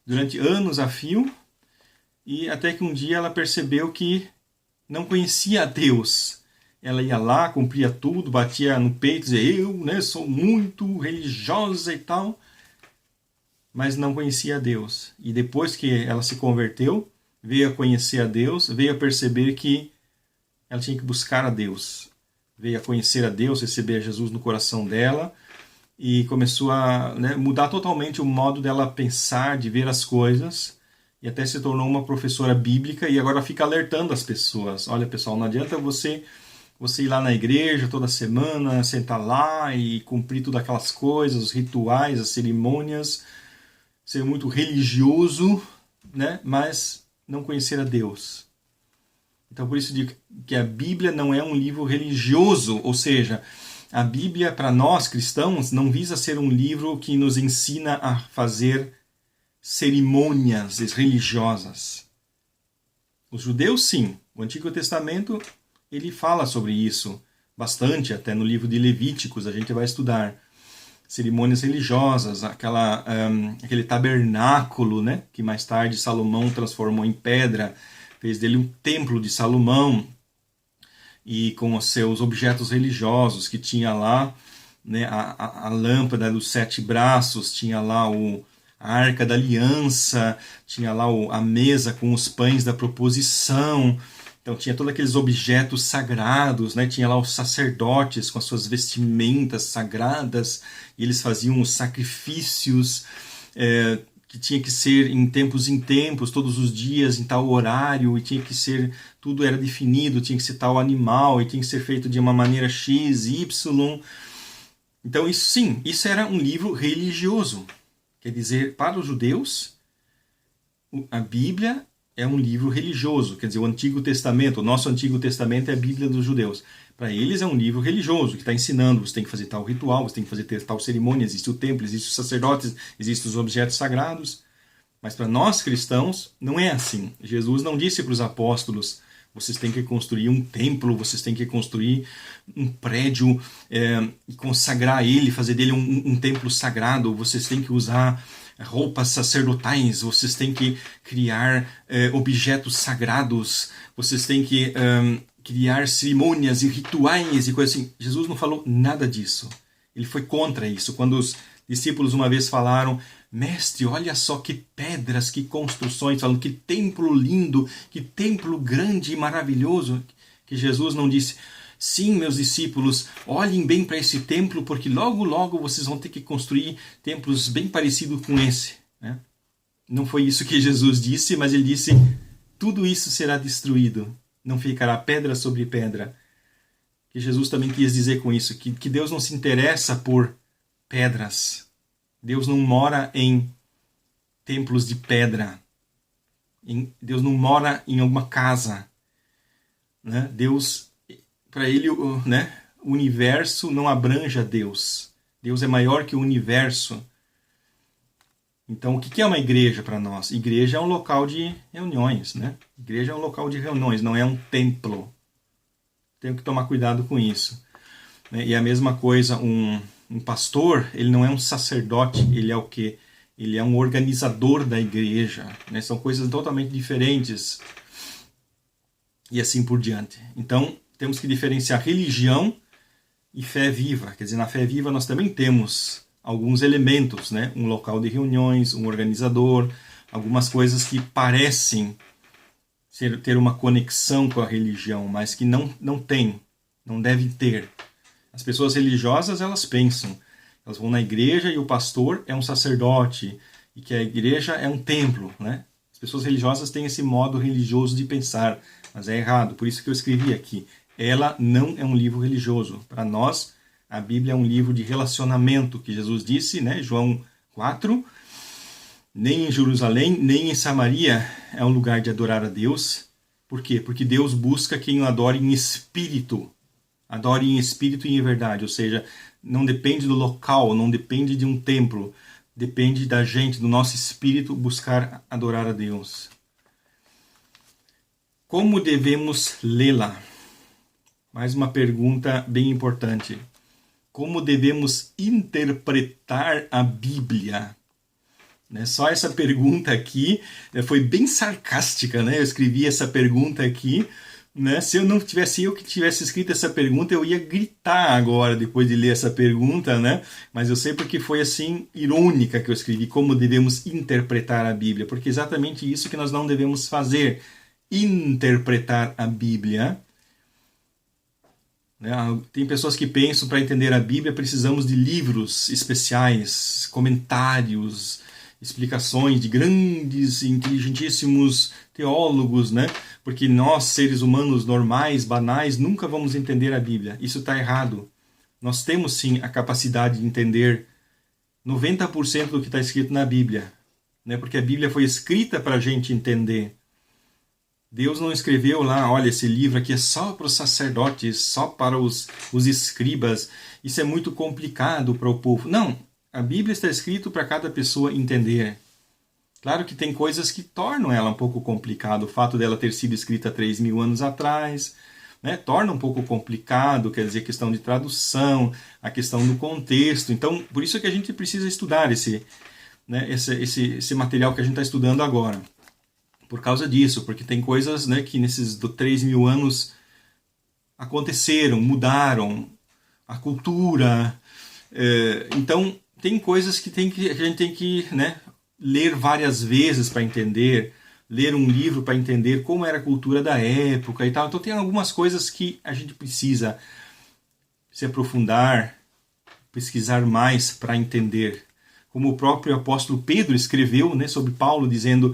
Durante anos a fio. E até que um dia ela percebeu que não conhecia a Deus. Ela ia lá, cumpria tudo, batia no peito, dizia, eu sou muito religiosa e tal, mas não conhecia a Deus. E depois que ela se converteu, veio a conhecer a Deus, veio a perceber que ela tinha que buscar a Deus. Veio a conhecer a Deus, receber a Jesus no coração dela, e começou a mudar totalmente o modo dela pensar, de ver as coisas, e até se tornou uma professora bíblica e agora fica alertando as pessoas. Olha, pessoal, não adianta você ir lá na igreja toda semana, sentar lá e cumprir todas aquelas coisas, os rituais, as cerimônias, ser muito religioso, né? Mas não conhecer a Deus. Então, por isso digo que a Bíblia não é um livro religioso, ou seja, a Bíblia, para nós cristãos, não visa ser um livro que nos ensina a fazer cerimônias religiosas. Os judeus, sim. O Antigo Testamento, ele fala sobre isso bastante, até no livro de Levíticos a gente vai estudar. Cerimônias religiosas, aquele tabernáculo, né, que mais tarde Salomão transformou em pedra, fez dele um templo de Salomão, e com os seus objetos religiosos, que tinha lá, né, a lâmpada dos 7 braços, tinha lá a Arca da Aliança, tinha lá a mesa com os pães da proposição, então tinha todos aqueles objetos sagrados, né? Tinha lá os sacerdotes com as suas vestimentas sagradas, e eles faziam os sacrifícios que tinha que ser em tempos, todos os dias, em tal horário, e tinha que ser, tudo era definido, tinha que ser tal animal, e tinha que ser feito de uma maneira X, Y. Então isso sim, isso era um livro religioso. Quer dizer, para os judeus, a Bíblia é um livro religioso. Quer dizer, o Antigo Testamento, o nosso Antigo Testamento é a Bíblia dos judeus. Para eles é um livro religioso, que está ensinando, você tem que fazer tal ritual, você tem que fazer tal cerimônia, existe o templo, existe os sacerdotes, existem os objetos sagrados. Mas para nós cristãos, não é assim. Jesus não disse para os apóstolos, vocês têm que construir um templo, vocês têm que construir um prédio e consagrar ele, fazer dele um templo sagrado, vocês têm que usar roupas sacerdotais, vocês têm que criar objetos sagrados, vocês têm que criar cerimônias e rituais e coisas assim. Jesus não falou nada disso. Ele foi contra isso. Quando os discípulos uma vez falaram, mestre, olha só que pedras, que construções, falando que templo lindo, que templo grande e maravilhoso, que Jesus não disse, sim, meus discípulos, olhem bem para esse templo, porque logo, logo vocês vão ter que construir templos bem parecidos com esse. Né? Não foi isso que Jesus disse, mas ele disse, tudo isso será destruído, não ficará pedra sobre pedra. Que Jesus também quis dizer com isso, que Deus não se interessa por pedras. Deus não mora em templos de pedra. Deus não mora em alguma casa. Né? Deus, para ele, o universo não abrange a Deus. Deus é maior que o universo. Então, o que é uma igreja para nós? Igreja é um local de reuniões, né? Igreja é um local de reuniões, não é um templo. Tenho que tomar cuidado com isso. E a mesma coisa, um pastor, ele não é um sacerdote, ele é o quê? Ele é um organizador da igreja, né? São coisas totalmente diferentes e assim por diante. Então, temos que diferenciar religião e fé viva. Quer dizer, na fé viva nós também temos alguns elementos, né? Um local de reuniões, um organizador, algumas coisas que parecem ter uma conexão com a religião, mas que não tem, não deve ter. As pessoas religiosas, elas pensam, elas vão na igreja e o pastor é um sacerdote, e que a igreja é um templo, né? As pessoas religiosas têm esse modo religioso de pensar, mas é errado, por isso que eu escrevi aqui. Ela não é um livro religioso. Para nós, a Bíblia é um livro de relacionamento, que Jesus disse, né? João 4, nem em Jerusalém, nem em Samaria é um lugar de adorar a Deus. Por quê? Porque Deus busca quem o adore em espírito. Adore em espírito e em verdade. Ou seja, não depende do local, não depende de um templo. Depende da gente, do nosso espírito, buscar adorar a Deus. Como devemos lê-la? Mais uma pergunta bem importante. Como devemos interpretar a Bíblia? Só essa pergunta aqui foi bem sarcástica, né? Eu escrevi essa pergunta aqui, né? Se eu não tivesse eu que tivesse escrito essa pergunta, eu ia gritar agora depois de ler essa pergunta, né? Mas eu sei porque foi assim irônica que eu escrevi, como devemos interpretar a Bíblia, porque é exatamente isso que nós não devemos fazer, interpretar a Bíblia. Tem pessoas que pensam para entender a Bíblia precisamos de livros especiais, comentários, explicações de grandes, inteligentíssimos teólogos, né? Porque nós, seres humanos normais, banais, nunca vamos entender a Bíblia. Isso está errado. Nós temos sim a capacidade de entender 90% do que está escrito na Bíblia, né? Porque a Bíblia foi escrita para a gente entender. Deus não escreveu lá, olha, esse livro aqui é só para os sacerdotes, só para os escribas, isso é muito complicado para o povo. Não, a Bíblia está escrita para cada pessoa entender. Claro que tem coisas que tornam ela um pouco complicada, o fato dela ter sido escrita 3.000 anos atrás, né, torna um pouco complicado, quer dizer, a questão de tradução, a questão do contexto. Então, por isso que a gente precisa estudar esse material que a gente está estudando agora. Por causa disso, porque tem coisas, né, que nesses 3.000 anos aconteceram, mudaram a cultura. Então, tem coisas que a gente tem que, né, ler várias vezes para entender, ler um livro para entender como era a cultura da época e tal. Então, tem algumas coisas que a gente precisa se aprofundar, pesquisar mais para entender. Como o próprio apóstolo Pedro escreveu, né, sobre Paulo, dizendo...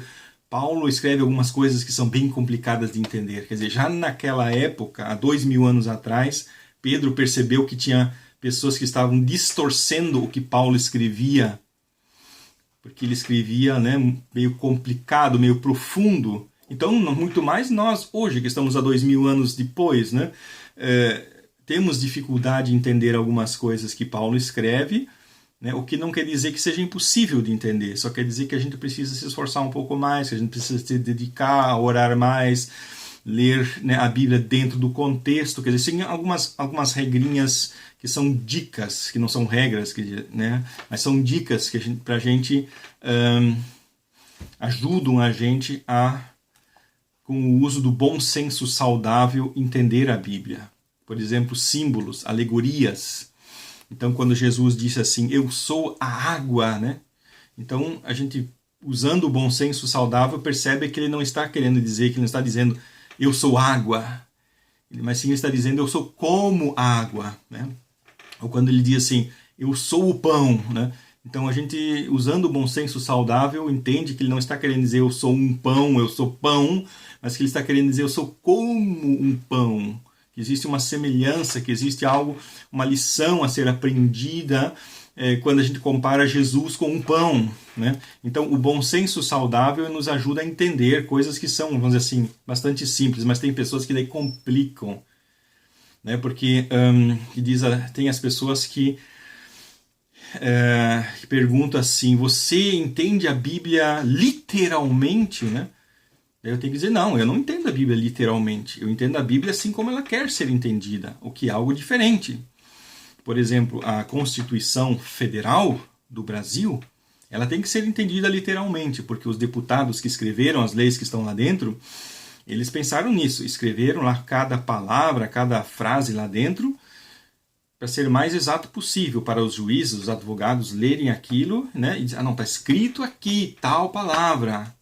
Paulo escreve algumas coisas que são bem complicadas de entender. Quer dizer, já naquela época, há 2.000 anos atrás, Pedro percebeu que tinha pessoas que estavam distorcendo o que Paulo escrevia, porque ele escrevia, né, meio complicado, meio profundo. Então, muito mais nós, hoje, que estamos há 2.000 anos depois, né, temos dificuldade em entender algumas coisas que Paulo escreve, né, o que não quer dizer que seja impossível de entender, só quer dizer que a gente precisa se esforçar um pouco mais, que a gente precisa se dedicar a orar mais, ler, né, a Bíblia dentro do contexto. Quer dizer, tem algumas regrinhas que são dicas, que não são regras, né, mas são dicas que para a gente ajudam a gente a, com o uso do bom senso saudável, entender a Bíblia. Por exemplo, símbolos, alegorias. Então, quando Jesus disse assim, eu sou a água, né? Então, a gente, usando o bom senso saudável, percebe que ele não está querendo dizer, que ele não está dizendo, eu sou água, mas sim ele está dizendo, eu sou como água, né? Ou quando ele diz assim, eu sou o pão, né? Então, a gente, usando o bom senso saudável, entende que ele não está querendo dizer, eu sou um pão, eu sou pão, mas que ele está querendo dizer, eu sou como um pão. Que existe uma semelhança, que existe algo, uma lição a ser aprendida quando a gente compara Jesus com um pão, né? Então, o bom senso saudável nos ajuda a entender coisas que são, vamos dizer assim, bastante simples, mas tem pessoas que daí complicam, né? Porque tem as pessoas que que pergunta assim: você entende a Bíblia literalmente, né? Eu tenho que dizer, não, eu não entendo a Bíblia literalmente. Eu entendo a Bíblia assim como ela quer ser entendida, o que é algo diferente. Por exemplo, a Constituição Federal do Brasil, ela tem que ser entendida literalmente, porque os deputados que escreveram as leis que estão lá dentro, eles pensaram nisso, escreveram lá cada palavra, cada frase lá dentro, para ser o mais exato possível, para os juízes, os advogados lerem aquilo, né, e dizer, não, está escrito aqui tal palavra.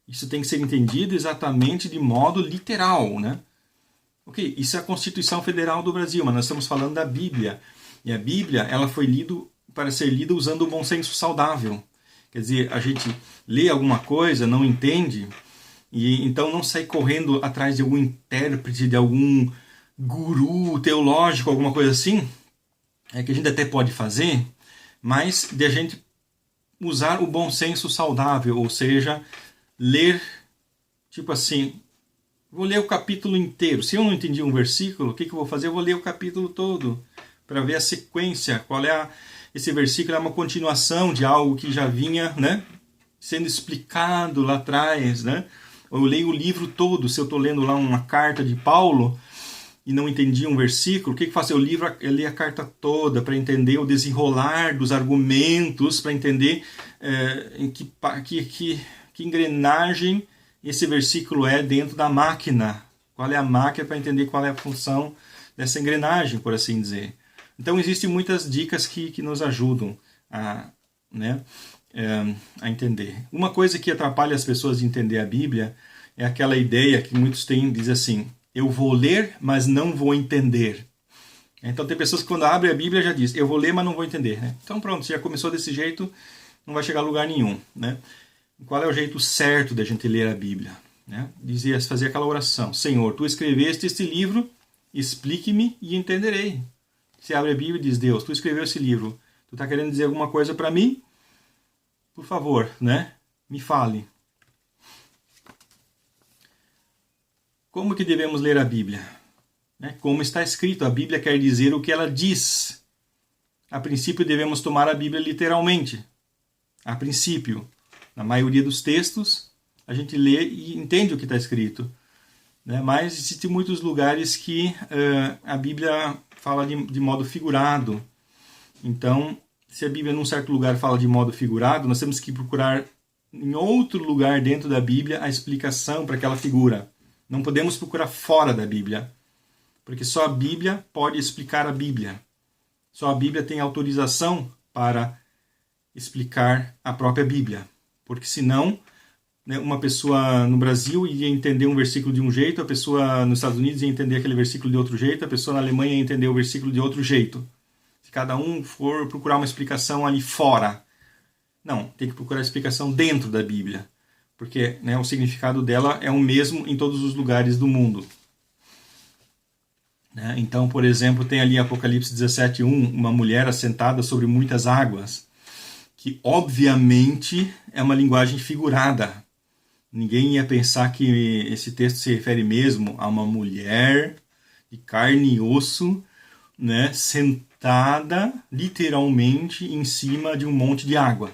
Isso tem que ser entendido exatamente de modo literal, né? Ok, isso é a Constituição Federal do Brasil, mas nós estamos falando da Bíblia. E a Bíblia, ela foi para ser lida usando o bom senso saudável. Quer dizer, a gente lê alguma coisa, não entende, e então não sai correndo atrás de algum intérprete, de algum guru teológico, alguma coisa assim, que a gente até pode fazer, mas de a gente usar o bom senso saudável, ou seja, ler, tipo assim, vou ler o capítulo inteiro. Se eu não entendi um versículo, o que eu vou fazer? Eu vou ler o capítulo todo, para ver a sequência, qual é esse versículo é uma continuação de algo que já vinha, né, sendo explicado lá atrás, né? Ou eu leio o livro todo, se eu estou lendo lá uma carta de Paulo e não entendi um versículo, o que eu faço? Eu leio a carta toda para entender o desenrolar dos argumentos, para entender em que engrenagem esse versículo é dentro da máquina. Qual é a máquina para entender qual é a função dessa engrenagem, por assim dizer. Então, existem muitas dicas que nos ajudam a entender. Uma coisa que atrapalha as pessoas de entender a Bíblia é aquela ideia que muitos têm, diz assim, eu vou ler, mas não vou entender. Então, tem pessoas que quando abrem a Bíblia já diz, eu vou ler, mas não vou entender. Né? Então, pronto, se já começou desse jeito, não vai chegar a lugar nenhum. Né? Qual é o jeito certo da gente ler a Bíblia? Né? Fazer aquela oração, Senhor, Tu escreveste este livro, explique-me e entenderei. Você abre a Bíblia e diz, Deus, Tu escreveu esse livro, Tu está querendo dizer alguma coisa para mim? Por favor, né? Me fale. Como que devemos ler a Bíblia? Como está escrito, a Bíblia quer dizer o que ela diz. A princípio devemos tomar a Bíblia literalmente. A princípio, na maioria dos textos, a gente lê e entende o que está escrito. Mas existem muitos lugares que a Bíblia fala de modo figurado. Então, se a Bíblia num certo lugar fala de modo figurado, nós temos que procurar em outro lugar dentro da Bíblia a explicação para aquela figura. Não podemos procurar fora da Bíblia, porque só a Bíblia pode explicar a Bíblia. Só a Bíblia tem autorização para explicar a própria Bíblia. Porque senão, uma pessoa no Brasil ia entender um versículo de um jeito, a pessoa nos Estados Unidos ia entender aquele versículo de outro jeito, a pessoa na Alemanha ia entender o versículo de outro jeito. Se cada um for procurar uma explicação ali fora. Não, tem que procurar a explicação dentro da Bíblia. Porque o significado dela é o mesmo em todos os lugares do mundo. Então, por exemplo, tem ali Apocalipse 17:1, uma mulher assentada sobre muitas águas, que obviamente é uma linguagem figurada. Ninguém ia pensar que esse texto se refere mesmo a uma mulher de carne e osso, sentada literalmente em cima de um monte de água.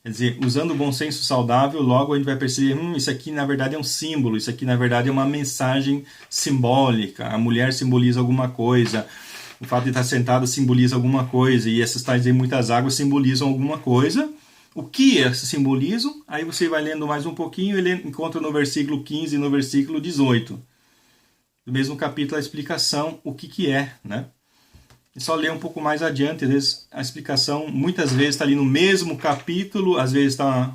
Quer dizer, usando o bom senso saudável, logo a gente vai perceber, isso aqui na verdade é um símbolo, isso aqui na verdade é uma mensagem simbólica, a mulher simboliza alguma coisa, o fato de estar sentada simboliza alguma coisa, e essas tais de muitas águas simbolizam alguma coisa. O que essas simbolizam? Aí você vai lendo mais um pouquinho e ele encontra no versículo 15 e no versículo 18. No mesmo capítulo a explicação, o que é, É só ler um pouco mais adiante, às vezes a explicação muitas vezes está ali no mesmo capítulo, às vezes está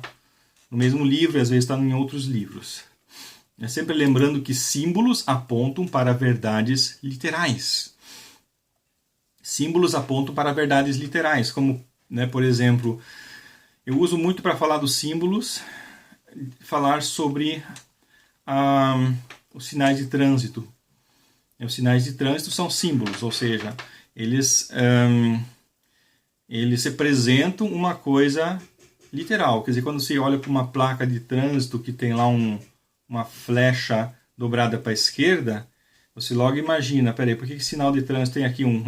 no mesmo livro, às vezes está em outros livros. Sempre lembrando que símbolos apontam para verdades literais. Símbolos apontam para verdades literais, como, por exemplo, eu uso muito para falar dos símbolos, falar sobre os sinais de trânsito. Os sinais de trânsito são símbolos, ou seja, eles representam uma coisa literal. Quer dizer, quando você olha para uma placa de trânsito que tem lá uma flecha dobrada para a esquerda, você logo imagina, peraí, por que sinal de trânsito tem aqui um,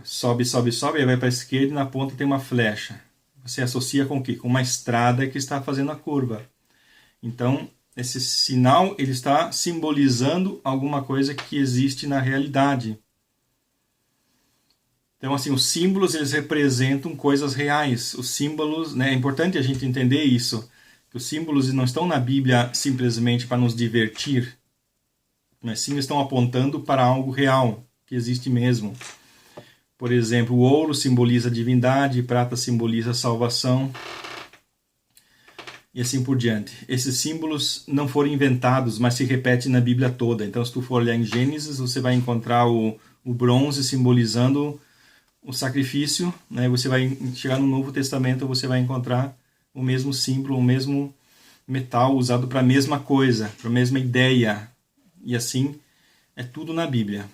Sobe, sobe, sobe, aí vai para a esquerda e na ponta tem uma flecha. Você associa com o quê? Com uma estrada que está fazendo a curva. Então, esse sinal ele está simbolizando alguma coisa que existe na realidade. Então, assim, os símbolos eles representam coisas reais. Os símbolos, né, é importante a gente entender isso, que os símbolos não estão na Bíblia simplesmente para nos divertir, mas sim estão apontando para algo real, que existe mesmo. Por exemplo, o ouro simboliza a divindade, prata simboliza a salvação, e assim por diante. Esses símbolos não foram inventados, mas se repetem na Bíblia toda. Então, se tu for olhar em Gênesis, você vai encontrar o bronze simbolizando o sacrifício, né? Você vai chegar no Novo Testamento, você vai encontrar o mesmo símbolo, o mesmo metal usado para a mesma coisa, para a mesma ideia. E assim é tudo na Bíblia.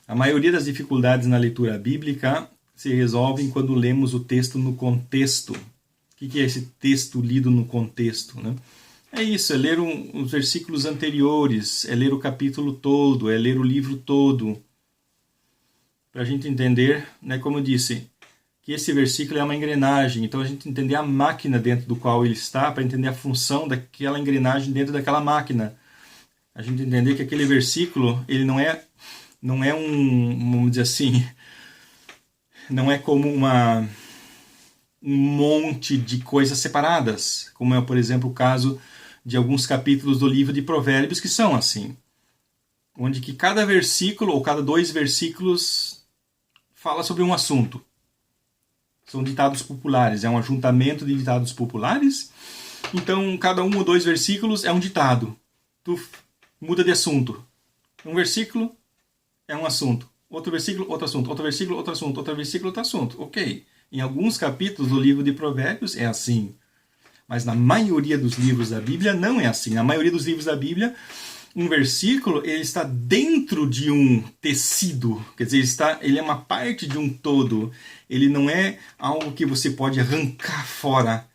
A maioria das dificuldades na leitura bíblica se resolvem quando lemos o texto no contexto. O que é esse texto lido no contexto, né? É isso, é ler os versículos anteriores, é ler o capítulo todo, é ler o livro todo. Para a gente entender, né, como eu disse, que esse versículo é uma engrenagem. Então a gente entender a máquina dentro do qual ele está, para entender a função daquela engrenagem dentro daquela máquina. A gente entender que aquele versículo, ele não é vamos dizer assim, não é como um monte de coisas separadas, como é, por exemplo, o caso de alguns capítulos do livro de Provérbios que são assim, onde que cada versículo ou cada 2 versículos fala sobre um assunto. São ditados populares, é um ajuntamento de ditados populares. Então, cada 1 ou 2 versículos é um ditado. Tu muda de assunto. Um versículo é um assunto. Outro versículo, outro assunto. Outro versículo, outro assunto. Outro versículo, outro assunto. Ok. Em alguns capítulos do livro de Provérbios é assim. Mas na maioria dos livros da Bíblia não é assim. Na maioria dos livros da Bíblia, um versículo ele está dentro de um tecido. Quer dizer, ele é uma parte de um todo. Ele não é algo que você pode arrancar fora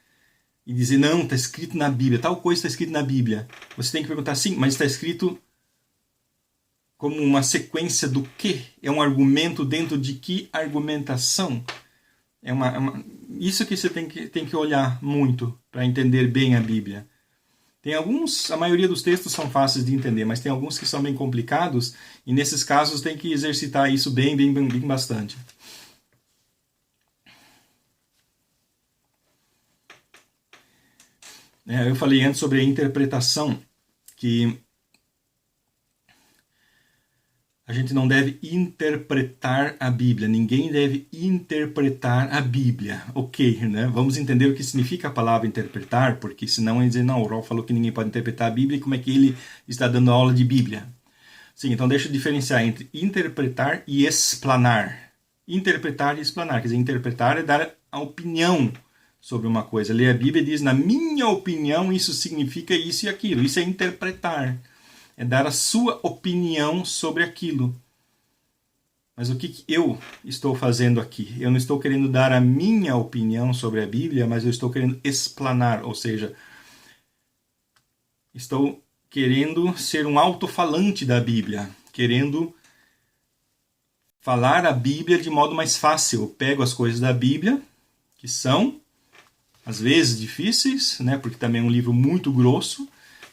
e dizer, não, está escrito na Bíblia. Tal coisa está escrito na Bíblia. Você tem que perguntar, sim, mas está escrito como uma sequência do quê? É um argumento dentro de que argumentação? Isso que você tem que olhar muito para entender bem a Bíblia. Tem alguns, a maioria dos textos são fáceis de entender, mas tem alguns que são bem complicados e nesses casos tem que exercitar isso bem bastante. Eu falei antes sobre a interpretação, que a gente não deve interpretar a Bíblia. Ninguém deve interpretar a Bíblia. Ok, né? Vamos entender o que significa a palavra interpretar, porque senão ele dizer, não, o Rolf falou que ninguém pode interpretar a Bíblia, e como é que ele está dando aula de Bíblia? Sim, então deixa eu diferenciar entre interpretar e explanar. Interpretar e explanar. Quer dizer, interpretar é dar a opinião sobre uma coisa. Ler a Bíblia diz, na minha opinião, isso significa isso e aquilo. Isso é interpretar. É dar a sua opinião sobre aquilo. Mas o que eu estou fazendo aqui? Eu não estou querendo dar a minha opinião sobre a Bíblia, mas eu estou querendo explanar, ou seja, estou querendo ser um alto-falante da Bíblia, querendo falar a Bíblia de modo mais fácil. Eu pego as coisas da Bíblia, que são, às vezes, difíceis, né, porque também é um livro muito grosso,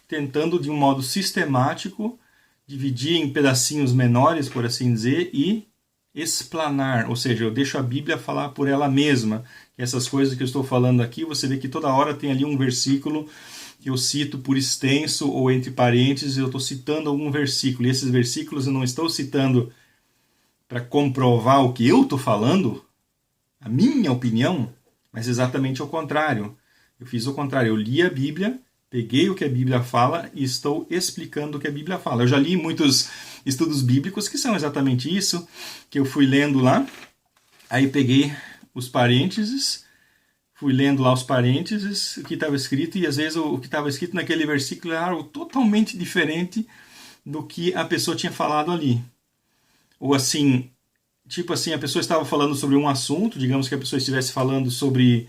tentando de um modo sistemático dividir em pedacinhos menores, por assim dizer, e explanar, ou seja, eu deixo a Bíblia falar por ela mesma. Essas coisas que eu estou falando aqui, você vê que toda hora tem ali um versículo que eu cito por extenso ou entre parênteses, eu estou citando algum versículo, e esses versículos eu não estou citando para comprovar o que eu estou falando, a minha opinião, mas exatamente ao contrário. Eu fiz o contrário, eu li a Bíblia, peguei o que a Bíblia fala e estou explicando o que a Bíblia fala. Eu já li muitos estudos bíblicos que são exatamente isso, que eu fui lendo lá, aí peguei os parênteses, fui lendo lá os parênteses, o que estava escrito, e às vezes o que estava escrito naquele versículo era algo totalmente diferente do que a pessoa tinha falado ali. Ou assim, tipo assim, a pessoa estava falando sobre um assunto, digamos que a pessoa estivesse falando sobre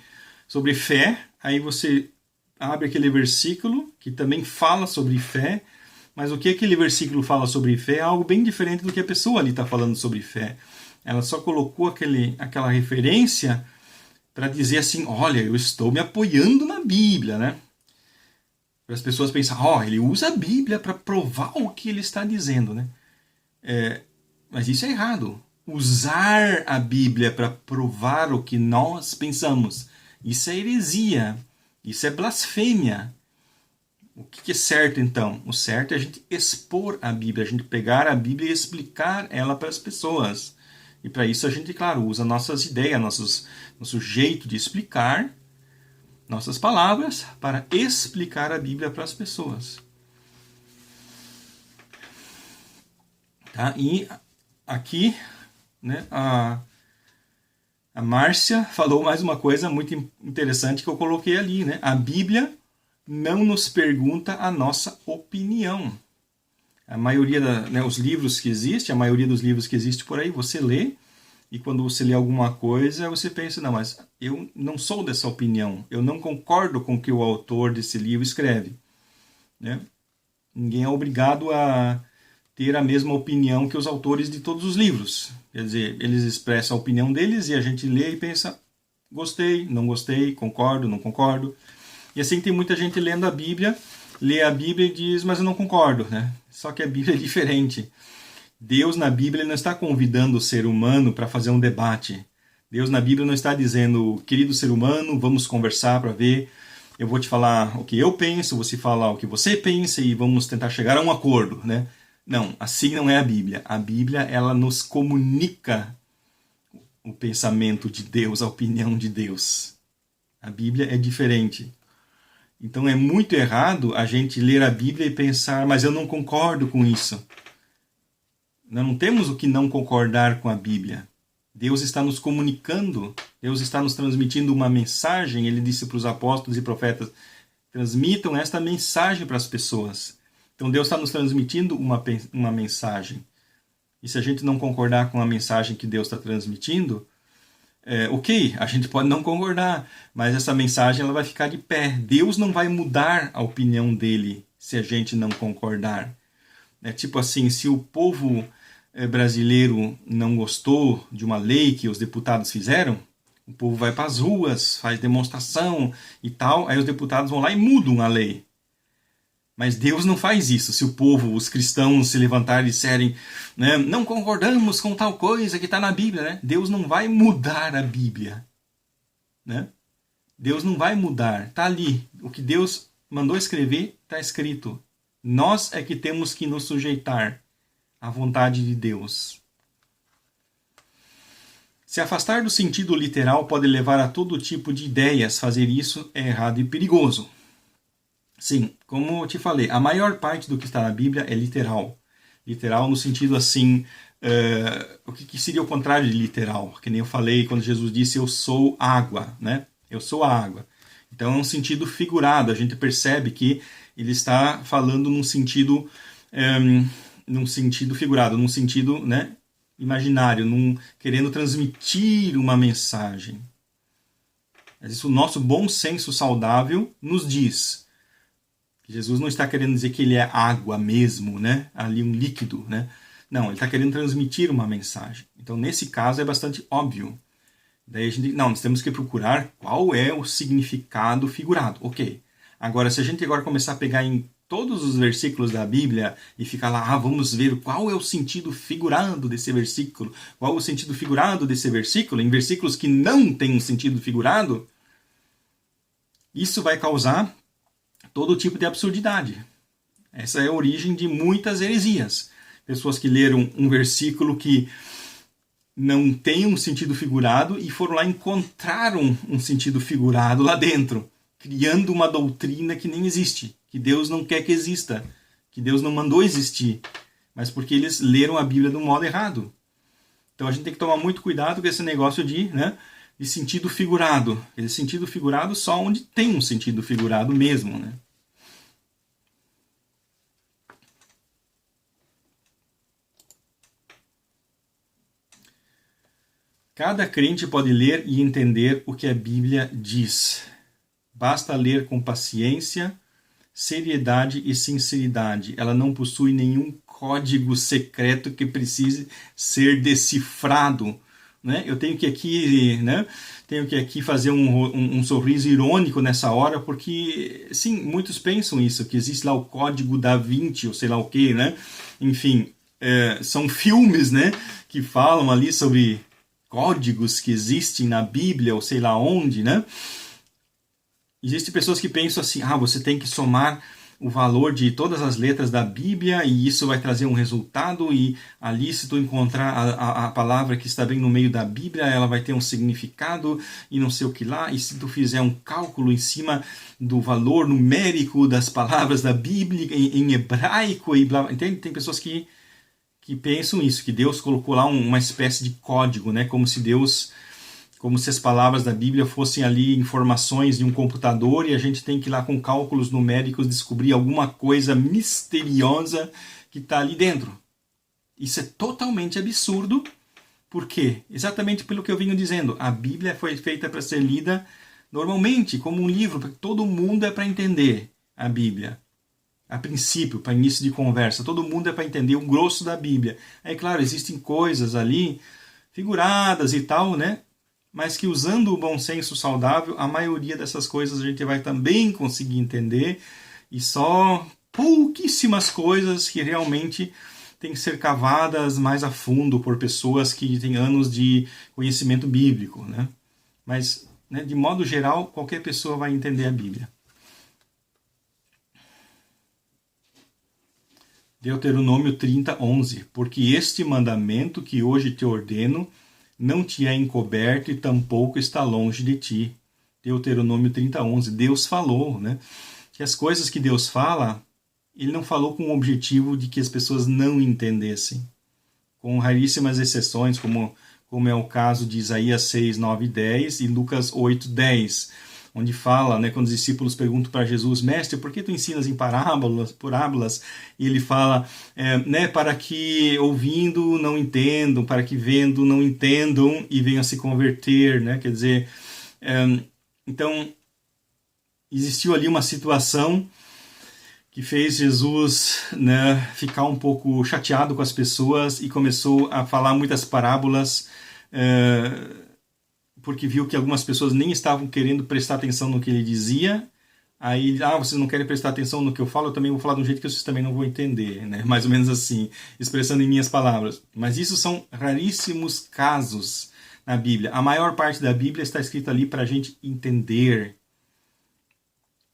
fé, aí você abre aquele versículo que também fala sobre fé, Mas o que aquele versículo fala sobre fé é algo bem diferente do que a pessoa ali está falando sobre fé. Ela só colocou aquela referência para dizer assim, olha, eu estou me apoiando na Bíblia, né? Para as pessoas pensarem, ele usa a Bíblia para provar o que ele está dizendo, né? Mas isso é errado. Usar a Bíblia para provar o que nós pensamos, isso é heresia, isso é blasfêmia. O que é certo, então? O certo é a gente expor a Bíblia, a gente pegar a Bíblia e explicar ela para as pessoas. E para isso a gente, claro, usa nossas ideias, nosso jeito de explicar, nossas palavras, para explicar a Bíblia para as pessoas. Tá? E aqui, né, a Márcia falou mais uma coisa muito interessante que eu coloquei ali, né? A Bíblia não nos pergunta a nossa opinião. A maioria os livros que existem, a maioria dos livros que existe por aí, você lê, e quando você lê alguma coisa, você pensa, não, mas eu não sou dessa opinião, eu não concordo com o que o autor desse livro escreve. Né? Ninguém é obrigado a ter a mesma opinião que os autores de todos os livros. Quer dizer, eles expressam a opinião deles e a gente lê e pensa, gostei, não gostei, concordo, não concordo. E assim tem muita gente lendo a Bíblia, lê a Bíblia e diz, mas eu não concordo, né? Só que a Bíblia é diferente. Deus na Bíblia não está convidando o ser humano para fazer um debate. Deus na Bíblia não está dizendo, querido ser humano, vamos conversar para ver, eu vou te falar o que eu penso, você fala o que você pensa e vamos tentar chegar a um acordo, né? Não, assim não é a Bíblia. A Bíblia, ela nos comunica o pensamento de Deus, a opinião de Deus. A Bíblia é diferente. Então é muito errado a gente ler a Bíblia e pensar, mas eu não concordo com isso. Nós não temos o que não concordar com a Bíblia. Deus está nos comunicando, Deus está nos transmitindo uma mensagem. Ele disse para os apóstolos e profetas, transmitam esta mensagem para as pessoas. Então Deus está nos transmitindo uma mensagem. E se a gente não concordar com a mensagem que Deus está transmitindo, ok, a gente pode não concordar, mas essa mensagem ela vai ficar de pé. Deus não vai mudar a opinião dele se a gente não concordar. É tipo assim, se o povo brasileiro não gostou de uma lei que os deputados fizeram, o povo vai para as ruas, faz demonstração e tal, aí os deputados vão lá e mudam a lei. Mas Deus não faz isso. Se o povo, os cristãos se levantarem e disserem, né, não concordamos com tal coisa que está na Bíblia, né? Deus não vai mudar a Bíblia. Né? Deus não vai mudar. Está ali. O que Deus mandou escrever está escrito. Nós é que temos que nos sujeitar à vontade de Deus. Se afastar do sentido literal pode levar a todo tipo de ideias. Fazer isso é errado e perigoso. Sim, como eu te falei, a maior parte do que está na Bíblia é literal. Literal no sentido assim, o que seria o contrário de literal? Que nem eu falei quando Jesus disse, eu sou água, né? Eu sou a água. Então é um sentido figurado, a gente percebe que ele está falando num sentido figurado, num sentido, né, imaginário, querendo transmitir uma mensagem. Mas isso o nosso bom senso saudável nos diz. Jesus não está querendo dizer que ele é água mesmo, né? Ali um líquido, né? Não, ele está querendo transmitir uma mensagem. Então, nesse caso, é bastante óbvio. Daí nós temos que procurar qual é o significado figurado. Ok. Agora, se a gente agora começar a pegar em todos os versículos da Bíblia e ficar lá, vamos ver qual é o sentido figurado desse versículo, qual é o sentido figurado desse versículo, em versículos que não têm um sentido figurado, isso vai causar todo tipo de absurdidade. Essa é a origem de muitas heresias. Pessoas que leram um versículo que não tem um sentido figurado e foram lá e encontraram um sentido figurado lá dentro, criando uma doutrina que nem existe, que Deus não quer que exista, que Deus não mandou existir, mas porque eles leram a Bíblia do modo errado. Então a gente tem que tomar muito cuidado com esse negócio de sentido figurado. Esse sentido figurado só onde tem um sentido figurado mesmo, né? Cada crente pode ler e entender o que a Bíblia diz. Basta ler com paciência seriedade e sinceridade. Ela não possui nenhum código secreto que precise ser decifrado. Né? Eu tenho que aqui fazer um sorriso irônico nessa hora, porque, sim, muitos pensam isso, que existe lá o código da Vinci, ou sei lá o quê, né? Enfim, são filmes, né, que falam ali sobre códigos que existem na Bíblia, ou sei lá onde, né? Existem pessoas que pensam assim, você tem que somar o valor de todas as letras da Bíblia e isso vai trazer um resultado, e ali se tu encontrar a palavra que está bem no meio da Bíblia, ela vai ter um significado e não sei o que lá, e se tu fizer um cálculo em cima do valor numérico das palavras da Bíblia em hebraico e blá, entende? Tem pessoas que pensam isso, que Deus colocou lá uma espécie de código, né? Como se as palavras da Bíblia fossem ali informações de um computador e a gente tem que ir lá com cálculos numéricos descobrir alguma coisa misteriosa que está ali dentro. Isso é totalmente absurdo. Por quê? Exatamente pelo que eu vinha dizendo. A Bíblia foi feita para ser lida normalmente, como um livro, porque todo mundo é para entender a Bíblia. A princípio, para início de conversa, todo mundo é para entender o grosso da Bíblia. Aí, claro, existem coisas ali figuradas e tal, né? Mas que usando o bom senso saudável, a maioria dessas coisas a gente vai também conseguir entender, e só pouquíssimas coisas que realmente têm que ser cavadas mais a fundo por pessoas que têm anos de conhecimento bíblico, né? Mas, né, de modo geral, qualquer pessoa vai entender a Bíblia. Deuteronômio 30:11. Porque este mandamento que hoje te ordeno não te é encoberto e tampouco está longe de ti. Deuteronômio 30:11. Deus falou, né? Que as coisas que Deus fala, ele não falou com o objetivo de que as pessoas não entendessem. Com raríssimas exceções, como é o caso de Isaías 6, 9 e 10 e Lucas 8, 10. Onde fala, né, quando os discípulos perguntam para Jesus, mestre, por que tu ensinas em parábolas? E ele fala, né, para que ouvindo não entendam, para que vendo não entendam e venham a se converter, né? Quer dizer, então existiu ali uma situação que fez Jesus, né, ficar um pouco chateado com as pessoas e começou a falar muitas parábolas, porque viu que algumas pessoas nem estavam querendo prestar atenção no que ele dizia. Aí, vocês não querem prestar atenção no que eu falo, eu também vou falar de um jeito que vocês também não vão entender, né? Mais ou menos assim, expressando em minhas palavras. Mas isso são raríssimos casos na Bíblia. A maior parte da Bíblia está escrita ali para a gente entender.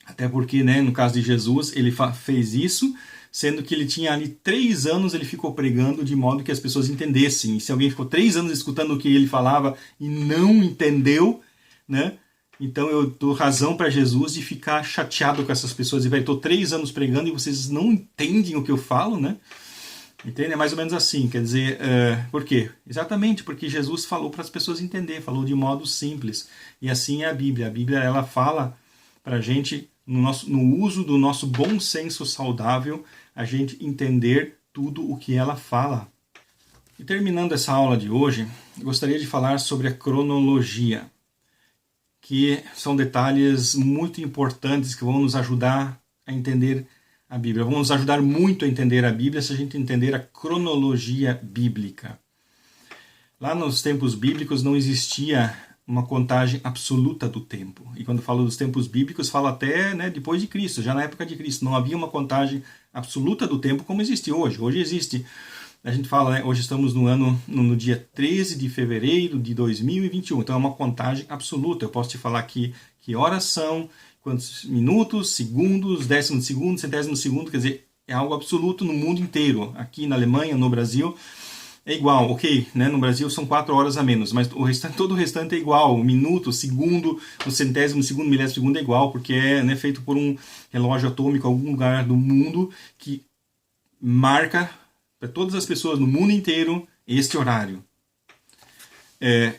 Até porque, né, no caso de Jesus, ele fez isso, sendo que ele tinha ali 3 anos, ele ficou pregando de modo que as pessoas entendessem. E se alguém ficou 3 anos escutando o que ele falava e não entendeu, né, então eu dou razão para Jesus de ficar chateado com essas pessoas. E vai, estou 3 anos pregando e vocês não entendem o que eu falo, né? Entende? É mais ou menos assim, quer dizer, por quê? Exatamente porque Jesus falou para as pessoas entender, falou de modo simples. E assim é a Bíblia. A Bíblia, ela fala para a gente, no uso do nosso bom senso saudável, a gente entender tudo o que ela fala. E terminando essa aula de hoje, gostaria de falar sobre a cronologia, que são detalhes muito importantes que vão nos ajudar a entender a Bíblia. Vão nos ajudar muito a entender a Bíblia se a gente entender a cronologia bíblica. Lá nos tempos bíblicos não existia uma contagem absoluta do tempo. E quando falo dos tempos bíblicos, falo até, né, depois de Cristo, já na época de Cristo. Não havia uma contagem absoluta do tempo como existe hoje. Hoje existe, a gente fala, né, hoje estamos no dia 13 de fevereiro de 2021. Então é uma contagem absoluta. Eu posso te falar aqui que horas são, quantos minutos, segundos, décimo de segundo, centésimo de segundo, quer dizer, é algo absoluto no mundo inteiro. Aqui na Alemanha, no Brasil, é igual, ok, né? No Brasil são 4 horas a menos, mas todo o restante é igual, o minuto, o segundo, o centésimo segundo, milésimo segundo é igual, porque é, né, feito por um relógio atômico em algum lugar do mundo que marca para todas as pessoas no mundo inteiro este horário.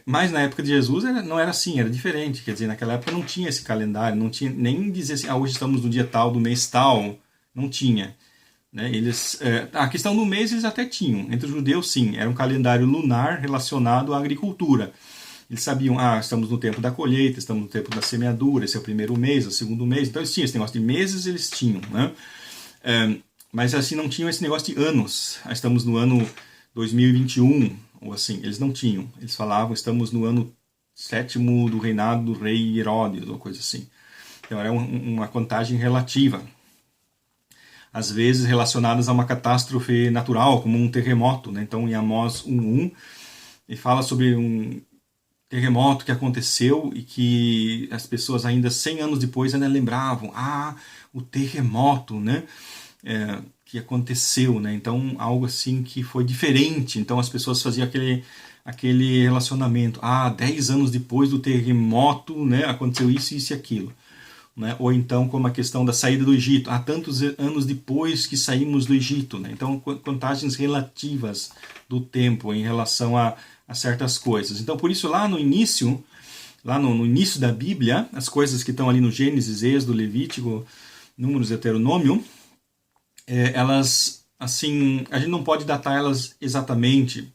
Mas na época de Jesus não era assim, era diferente, quer dizer, naquela época não tinha esse calendário, não tinha nem dizer assim, hoje estamos no dia tal, do mês tal, não tinha. Né? A questão do mês eles até tinham. Entre os judeus, sim, era um calendário lunar relacionado à agricultura. Eles sabiam, estamos no tempo da colheita, estamos no tempo da semeadura, esse é o primeiro mês, o segundo mês. Então eles tinham esse negócio de meses, eles tinham, né? Mas assim, não tinham esse negócio de anos. Estamos no ano 2021, ou assim, eles não tinham. Eles falavam, estamos no ano 7º do reinado do rei Herodes, ou coisa assim. Então era uma contagem relativa. Às vezes relacionadas a uma catástrofe natural, como um terremoto, né? Então em Amós 1:1, ele fala sobre um terremoto que aconteceu e que as pessoas ainda 100 anos depois ainda lembravam, o terremoto, né? Que aconteceu, né? Então algo assim que foi diferente. Então as pessoas faziam aquele relacionamento. 10 anos depois do terremoto, né? Aconteceu isso, isso e aquilo. Né? Ou então como a questão da saída do Egito, tantos anos depois que saímos do Egito, né? Então contagens relativas do tempo em relação a certas coisas. Então por isso lá no início da Bíblia, as coisas que estão ali no Gênesis, Êxodo, Levítico, Números, Deuteronômio, elas, assim, a gente não pode datar elas exatamente.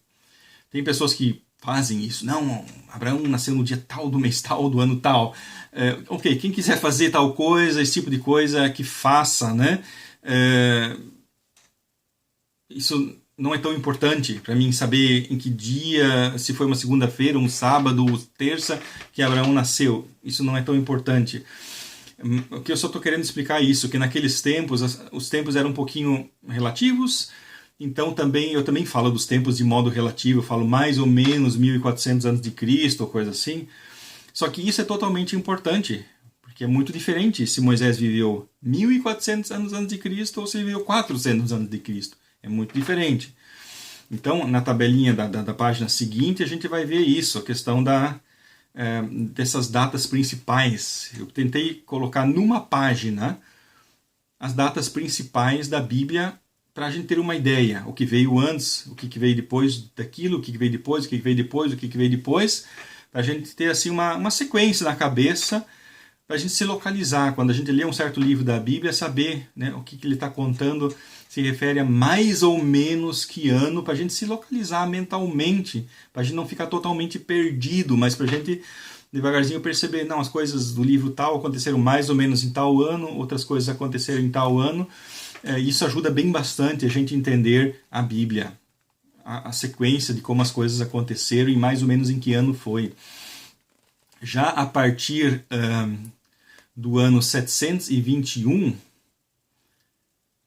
Tem pessoas que fazem isso. Não, Abraão nasceu no dia tal, do mês tal, do ano tal. Ok, quem quiser fazer tal coisa, esse tipo de coisa, que faça, né? Isso não é tão importante para mim saber em que dia, se foi uma segunda-feira, um sábado, terça, que Abraão nasceu. Isso não é tão importante. O que eu só estou querendo explicar é isso, que naqueles tempos, os tempos eram um pouquinho relativos. Então eu também falo dos tempos de modo relativo, eu falo mais ou menos 1400 anos de Cristo, ou coisa assim. Só que isso é totalmente importante, porque é muito diferente se Moisés viveu 1400 anos antes de Cristo ou se viveu 400 anos de Cristo. É muito diferente. Então, na tabelinha da página seguinte, a gente vai ver isso, a questão dessas datas principais. Eu tentei colocar numa página as datas principais da Bíblia para a gente ter uma ideia, o que veio antes, o que veio depois daquilo, o que veio depois, o que veio depois, o que veio depois, para a gente ter assim uma sequência na cabeça, para a gente se localizar. Quando a gente lê um certo livro da Bíblia, saber, né, o que ele está contando se refere a mais ou menos que ano, para a gente se localizar mentalmente, para a gente não ficar totalmente perdido, mas para a gente devagarzinho perceber, não, as coisas do livro tal aconteceram mais ou menos em tal ano, outras coisas aconteceram em tal ano. Isso ajuda bem bastante a gente entender a Bíblia, a sequência de como as coisas aconteceram e mais ou menos em que ano foi. Já a partir do ano 721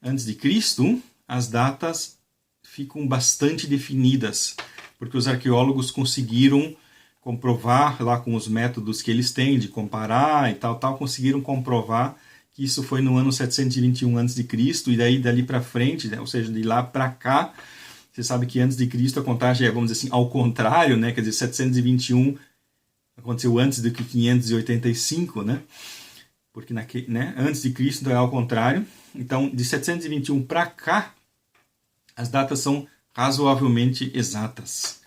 a.C., as datas ficam bastante definidas, porque os arqueólogos conseguiram comprovar lá com os métodos que eles têm de comparar e tal, conseguiram comprovar que isso foi no ano 721 a.C., e daí dali para frente, né, ou seja, de lá para cá, você sabe que antes de Cristo a contagem é, vamos dizer assim, ao contrário, né, quer dizer, 721 aconteceu antes do que 585, né, porque antes de Cristo então é ao contrário. Então, de 721 para cá, as datas são razoavelmente exatas.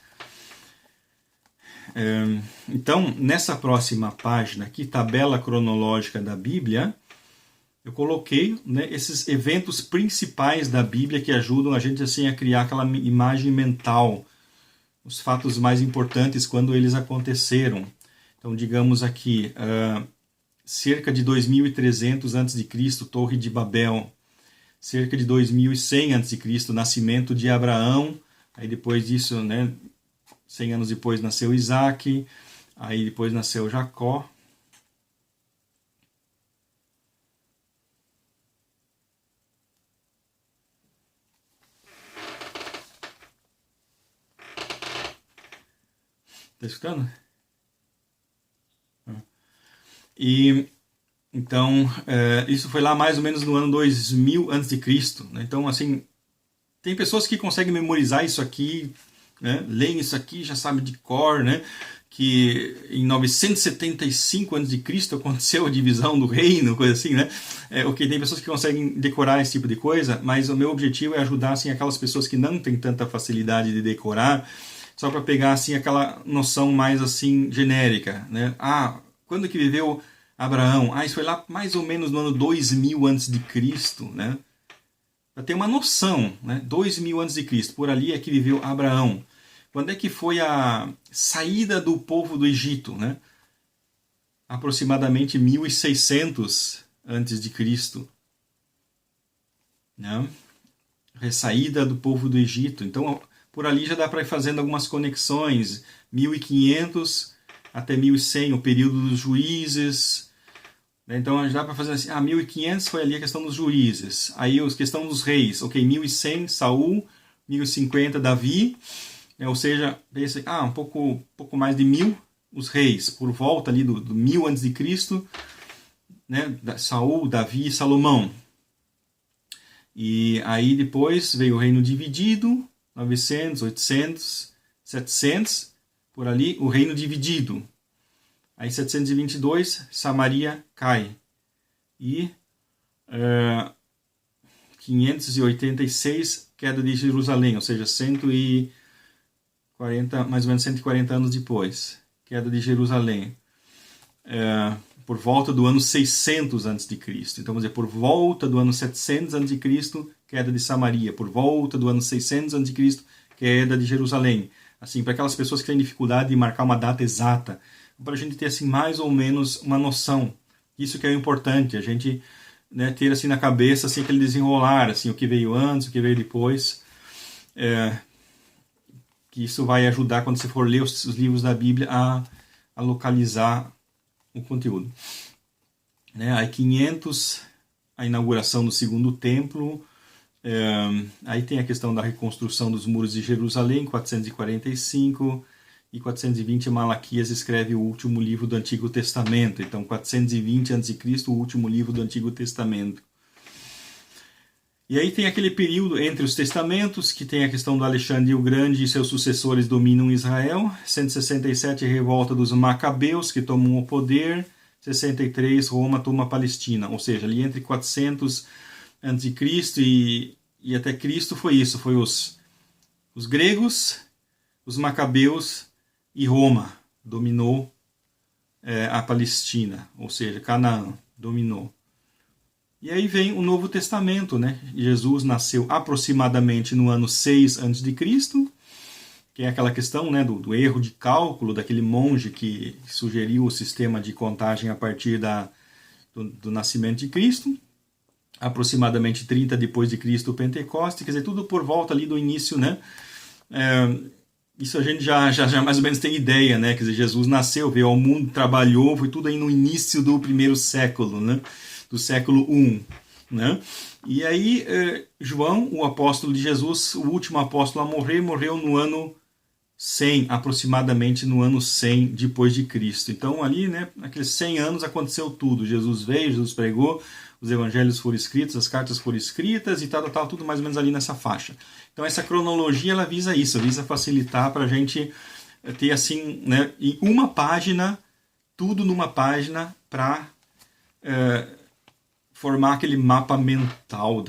Então, nessa próxima página aqui, tabela cronológica da Bíblia, eu coloquei, né, esses eventos principais da Bíblia que ajudam a gente assim, a criar aquela imagem mental, os fatos mais importantes quando eles aconteceram. Então, digamos aqui, cerca de 2300 a.C., Torre de Babel. Cerca de 2100 a.C., nascimento de Abraão. Aí depois disso, né, 100 anos depois nasceu Isaac. Aí depois nasceu Jacó. Está escutando? E então, isso foi lá mais ou menos no ano 2000 a.C., né? Então, assim, tem pessoas que conseguem memorizar isso aqui, né? Leem isso aqui, já sabem de cor, né? Que em 975 a.C. aconteceu a divisão do reino, coisa assim, né? Ok, tem pessoas que conseguem decorar esse tipo de coisa, mas o meu objetivo é ajudar assim, aquelas pessoas que não têm tanta facilidade de decorar, só para pegar assim, aquela noção mais assim genérica, né? Quando que viveu Abraão? Isso foi lá mais ou menos no ano 2000 a.C., né? Para ter uma noção, né? 2000 a.C., por ali é que viveu Abraão. Quando é que foi a saída do povo do Egito, né? Aproximadamente 1600 antes de Cristo, né? A saída do povo do Egito. Então, por ali já dá para ir fazendo algumas conexões. 1500 até 1100, o período dos juízes. Então, já dá para fazer assim, 1500 foi ali a questão dos juízes. Aí, a questão dos reis. Ok, 1100, Saul. 1050, Davi. Ou seja, pensa, um pouco mais de 1000, os reis. Por volta ali do 1000 a.C., né? Saul, Davi e Salomão. E aí depois veio o reino dividido, 900, 800, 700, por ali, o reino dividido. Aí 722, Samaria cai. E 586, queda de Jerusalém, ou seja, 140, mais ou menos 140 anos depois, queda de Jerusalém. Por volta do ano 600 a.C. Então, vamos dizer, por volta do ano 700 a.C., queda de Samaria. Por volta do ano 600 a.C., queda de Jerusalém. Assim, para aquelas pessoas que têm dificuldade de marcar uma data exata, para a gente ter assim, mais ou menos uma noção. Isso que é importante, a gente, né, ter assim, na cabeça assim, aquele desenrolar, assim, o que veio antes, o que veio depois. Que isso vai ajudar, quando você for ler os livros da Bíblia, a localizar o conteúdo. Aí 500, a inauguração do segundo templo. Aí tem a questão da reconstrução dos muros de Jerusalém, 445, e 420 Malaquias escreve o último livro do Antigo Testamento. Então 420 a.C., o último livro do Antigo Testamento. E aí tem aquele período entre os testamentos, que tem a questão do Alexandre o Grande e seus sucessores dominam Israel. 167, revolta dos Macabeus, que tomam o poder. 63, Roma toma a Palestina. Ou seja, ali entre 400 a.C. e até Cristo foi isso. Foi os gregos, os Macabeus e Roma. Dominou a Palestina, ou seja, Canaã dominou. E aí vem o Novo Testamento, né? Jesus nasceu aproximadamente no ano 6 a.C., que é aquela questão, né, do erro de cálculo daquele monge que sugeriu o sistema de contagem a partir do nascimento de Cristo. Aproximadamente 30 depois de Cristo, o Pentecoste, quer dizer, tudo por volta ali do início, né? Isso a gente já mais ou menos tem ideia, né? Quer dizer, Jesus nasceu, veio ao mundo, trabalhou, foi tudo aí no início do primeiro século, né? Do século I, né? E aí João, o apóstolo de Jesus, o último apóstolo a morrer, morreu no ano 100, aproximadamente no ano 100 depois de Cristo. Então ali, né, naqueles 100 anos aconteceu tudo. Jesus veio, Jesus pregou, os evangelhos foram escritos, as cartas foram escritas e tal, tudo mais ou menos ali nessa faixa. Então essa cronologia, ela visa isso, visa facilitar para a gente ter assim, né, em uma página, tudo numa página para formar aquele mapa mental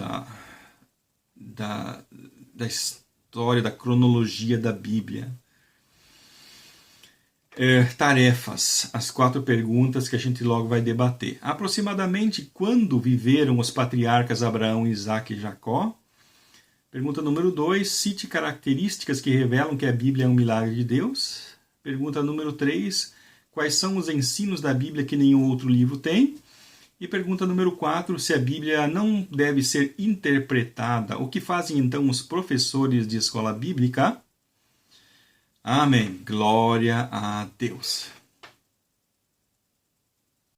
da história, da cronologia da Bíblia. Tarefas, as 4 perguntas que a gente logo vai debater. Aproximadamente quando viveram os patriarcas Abraão, Isaque e Jacó? Pergunta número 2, cite características que revelam que a Bíblia é um milagre de Deus. Pergunta número 3, quais são os ensinos da Bíblia que nenhum outro livro tem? E pergunta número 4, se a Bíblia não deve ser interpretada, o que fazem então os professores de escola bíblica? Amém. Glória a Deus.